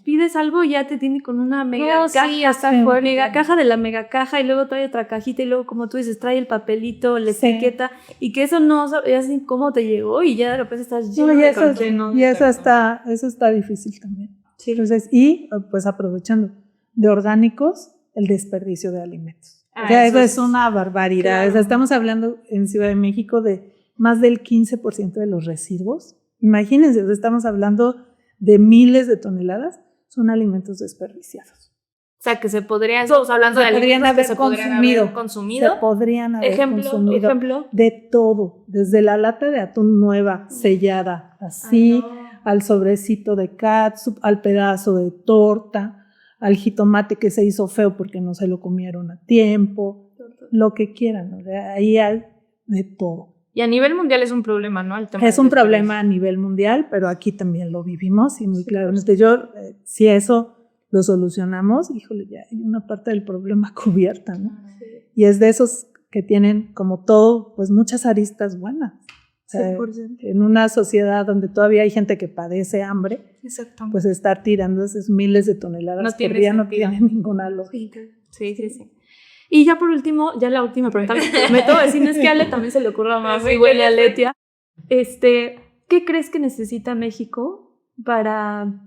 pides algo y ya te tiene con una mega caja. Sí, hasta mega caja de la mega caja y luego trae otra cajita y luego, como tú dices, trae el papelito, la etiqueta y que eso no sabes ni cómo te llegó y ya de repente estás lleno de cartón. Y eso está difícil también. Sí. Entonces, y pues aprovechando de orgánicos, el desperdicio de alimentos. O sea, eso es una barbaridad. Claro. O sea, estamos hablando en Ciudad de México de más del 15% de los residuos. Imagínense, o sea, estamos hablando de miles de toneladas, son alimentos desperdiciados. O sea, que estamos hablando de alimentos que se podrían haber consumido. Se podrían haber consumido. Ejemplo. De todo, desde la lata de atún nueva, sellada, así, al sobrecito de catsup, al pedazo de torta, al jitomate que se hizo feo porque no se lo comieron a tiempo, lo que quieran, o sea, ahí hay de todo. Y a nivel mundial es un problema, ¿no? El tema es un problema a nivel mundial, pero aquí también lo vivimos y muy claramente si eso lo solucionamos, híjole, ya hay una parte del problema cubierta, ¿no? Sí. Y es de esos que tienen, como todo, pues muchas aristas buenas. O sea, en una sociedad donde todavía hay gente que padece hambre, pues estar tirando esas miles de toneladas por día no tiene ninguna lógica. Sí. Y ya por último, ya la última pregunta, me tengo que decir, no es que a Ale también se le ocurra más, igual a Letia. ¿Qué crees que necesita México para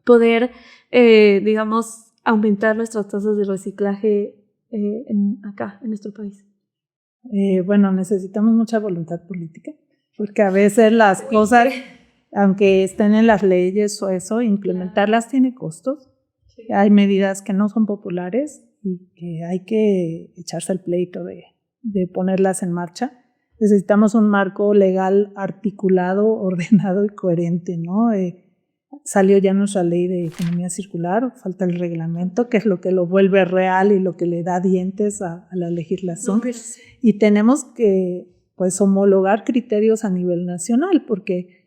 poder, digamos, aumentar nuestras tasas de reciclaje acá, en nuestro país? Bueno, necesitamos mucha voluntad política, porque a veces las cosas, aunque estén en las leyes o eso, implementarlas tiene costos. Sí. Hay medidas que no son populares y que hay que echarse el pleito de ponerlas en marcha. Necesitamos un marco legal articulado, ordenado y coherente, ¿no? Salió ya nuestra ley de economía circular, falta el reglamento, que es lo que lo vuelve real y lo que le da dientes a la legislación. Y tenemos que, pues, homologar criterios a nivel nacional, porque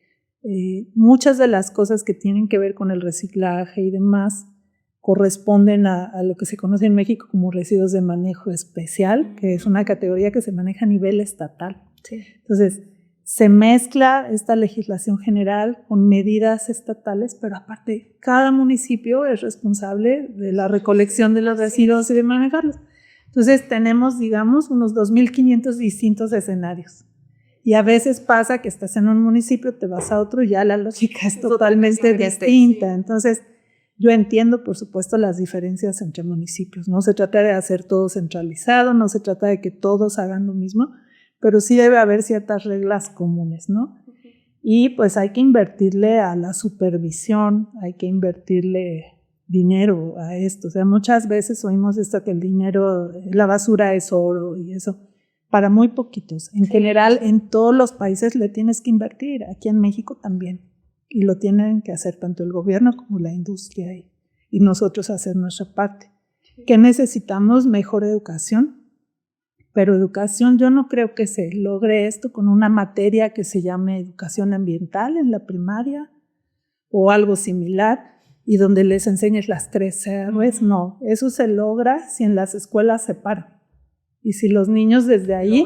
muchas de las cosas que tienen que ver con el reciclaje y demás corresponden a lo que se conoce en México como residuos de manejo especial, que es una categoría que se maneja a nivel estatal. Sí. Entonces, se mezcla esta legislación general con medidas estatales, pero aparte, cada municipio es responsable de la recolección de los residuos y de manejarlos. Entonces, tenemos, digamos, unos 2.500 distintos escenarios. Y a veces pasa que estás en un municipio, te vas a otro y ya la lógica es totalmente distinta. Entonces, yo entiendo, por supuesto, las diferencias entre municipios. No se trata de hacer todo centralizado, no se trata de que todos hagan lo mismo, pero sí debe haber ciertas reglas comunes, ¿no? Y pues hay que invertirle a la supervisión, hay que invertirle dinero a esto. O sea, muchas veces oímos esto que el dinero, la basura es oro y eso. Para muy poquitos. En general, en todos los países le tienes que invertir. Aquí en México también. Y lo tienen que hacer tanto el gobierno como la industria y nosotros hacer nuestra parte. ¿Qué necesitamos? Mejor educación. Pero educación, yo no creo que se logre esto con una materia que se llame educación ambiental en la primaria o algo similar y donde les enseñes las 3 R's. No, eso se logra si en las escuelas se paran. Y si los niños desde ahí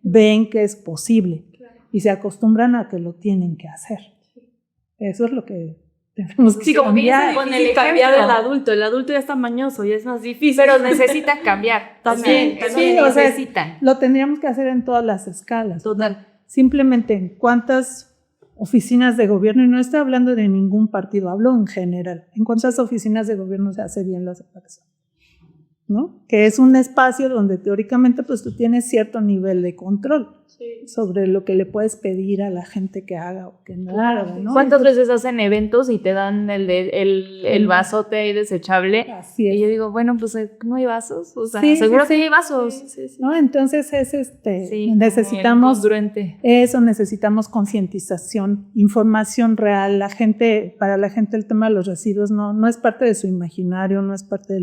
ven que es posible y se acostumbran a que lo tienen que hacer. Eso es lo que tenemos que cambiar. Con el cambiar el adulto ya está mañoso y es más difícil. Pero necesitan cambiar. También necesitan. Lo tendríamos que hacer en todas las escalas. Total. Simplemente en cuántas oficinas de gobierno, y no estoy hablando de ningún partido, hablo en general, en cuántas oficinas de gobierno se hace bien la separación. ¿No? Que es un espacio donde teóricamente pues tú tienes cierto nivel de control sobre lo que le puedes pedir a la gente que haga o que no haga, ¿no? ¿Cuántas veces hacen eventos y te dan el vasote ahí desechable? Así es. Y yo digo, bueno, pues no hay vasos, o sea, seguro que hay vasos. Sí. ¿No? Entonces es necesitamos eso, necesitamos concientización, información real. Para la gente el tema de los residuos no es parte de su imaginario, no es parte de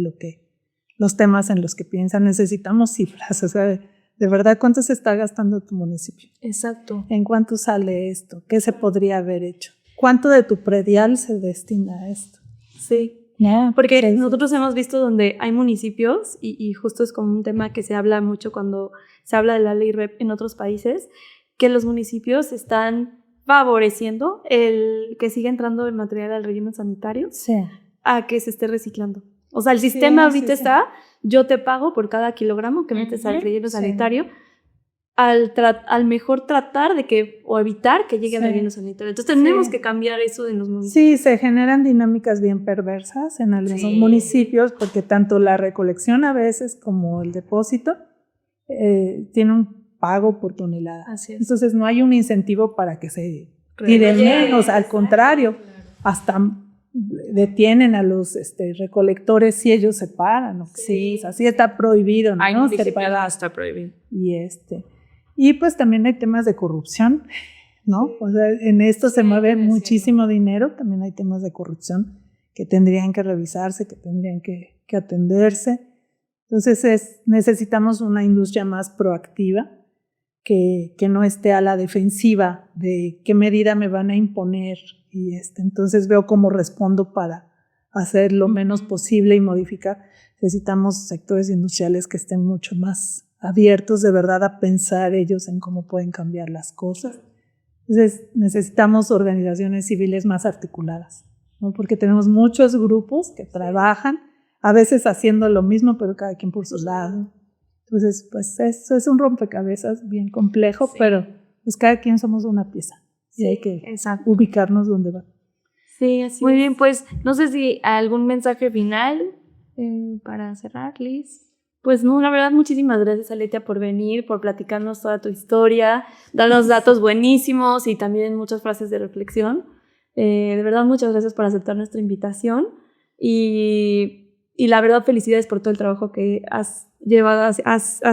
los temas en los que piensan. Necesitamos cifras, o sea, de verdad, ¿cuánto se está gastando tu municipio? Exacto. ¿En cuánto sale esto? ¿Qué se podría haber hecho? ¿Cuánto de tu predial se destina a esto? Sí, porque nosotros hemos visto donde hay municipios, y justo es como un tema que se habla mucho cuando se habla de la ley REP en otros países, que los municipios están favoreciendo el que siga entrando el material al relleno sanitario a que se esté reciclando. O sea, el sistema ahorita está, yo te pago por cada kilogramo que metes al relleno sanitario, al mejor tratar de que, o evitar que llegue al relleno sanitario. Entonces tenemos que cambiar eso en los municipios. Sí, se generan dinámicas bien perversas en algunos municipios, porque tanto la recolección a veces como el depósito tiene un pago por tonelada. Así es. Entonces no hay un incentivo para que se tire menos, al contrario, hasta detienen a los recolectores si ellos se paran. ¿No? Sí, así está prohibido, ¿no? Hay municipios está prohibido. Y pues también hay temas de corrupción, ¿no? O sea, en esto se mueve muchísimo dinero, también hay temas de corrupción que tendrían que revisarse, que tendrían que atenderse. Entonces necesitamos una industria más proactiva, que no esté a la defensiva de qué medida me van a imponer y entonces veo cómo respondo para hacer lo menos posible y modificar. Necesitamos sectores industriales que estén mucho más abiertos de verdad a pensar ellos en cómo pueden cambiar las cosas. Entonces necesitamos organizaciones civiles más articuladas, ¿no? Porque tenemos muchos grupos que trabajan, a veces haciendo lo mismo, pero cada quien por su lado. Entonces, pues eso es un rompecabezas bien complejo, pero pues cada quien somos una pieza y hay que ubicarnos donde va. Sí, así Muy bien, pues no sé si algún mensaje final para cerrar, Liz. Pues no, la verdad, muchísimas gracias, Aletia, por venir, por platicarnos toda tu historia, darnos datos buenísimos y también muchas frases de reflexión. De verdad, muchas gracias por aceptar nuestra invitación y la verdad, felicidades por todo el trabajo que has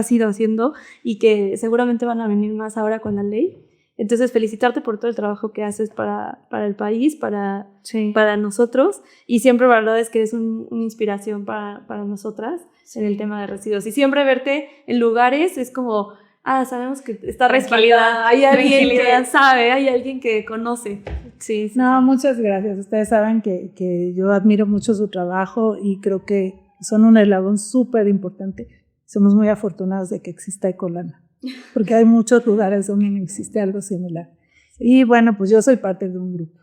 ido haciendo y que seguramente van a venir más ahora con la ley. Entonces, felicitarte por todo el trabajo que haces para el país, para nosotros, y siempre la verdad es que eres una inspiración para nosotras en el tema de residuos. Y siempre verte en lugares es como, sabemos que está respaldada, hay alguien que sabe, hay alguien que conoce. Sí. No, muchas gracias. Ustedes saben que yo admiro mucho su trabajo y creo que son un eslabón súper importante. Somos muy afortunados de que exista Ecolana, porque hay muchos lugares donde no existe algo similar. Y bueno, pues yo soy parte de un grupo,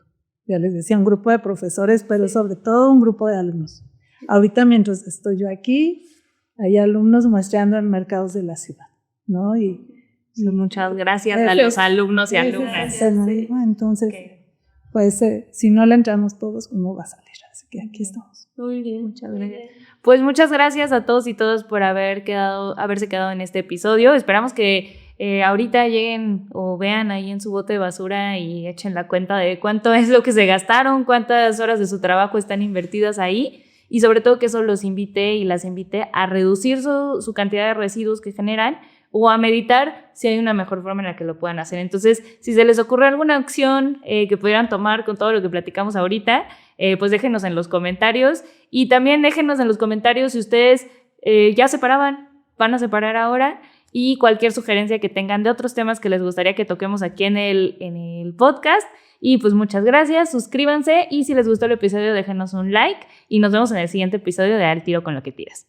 ya les decía, un grupo de profesores, pero sobre todo un grupo de alumnos. Ahorita mientras estoy yo aquí, hay alumnos muestreando en mercados de la ciudad, ¿no? Y muchas gracias a los alumnos y alumnas. Entonces, pues si no le entramos todos, ¿cómo va a salir? Así que aquí estamos. Muy bien, muchas gracias. Pues muchas gracias a todos y todas por haberse quedado en este episodio. Esperamos que ahorita lleguen o vean ahí en su bote de basura y echen la cuenta de cuánto es lo que se gastaron, cuántas horas de su trabajo están invertidas ahí y sobre todo que eso los invite y las invite a reducir su cantidad de residuos que generan o a meditar si hay una mejor forma en la que lo puedan hacer. Entonces, si se les ocurre alguna acción que pudieran tomar con todo lo que platicamos ahorita, pues déjenos en los comentarios y también déjenos en los comentarios si ustedes ya separaban, van a separar ahora, y cualquier sugerencia que tengan de otros temas que les gustaría que toquemos aquí en el podcast. Y pues muchas gracias, suscríbanse y si les gustó el episodio déjenos un like y nos vemos en el siguiente episodio de Al Tiro con lo que tiras.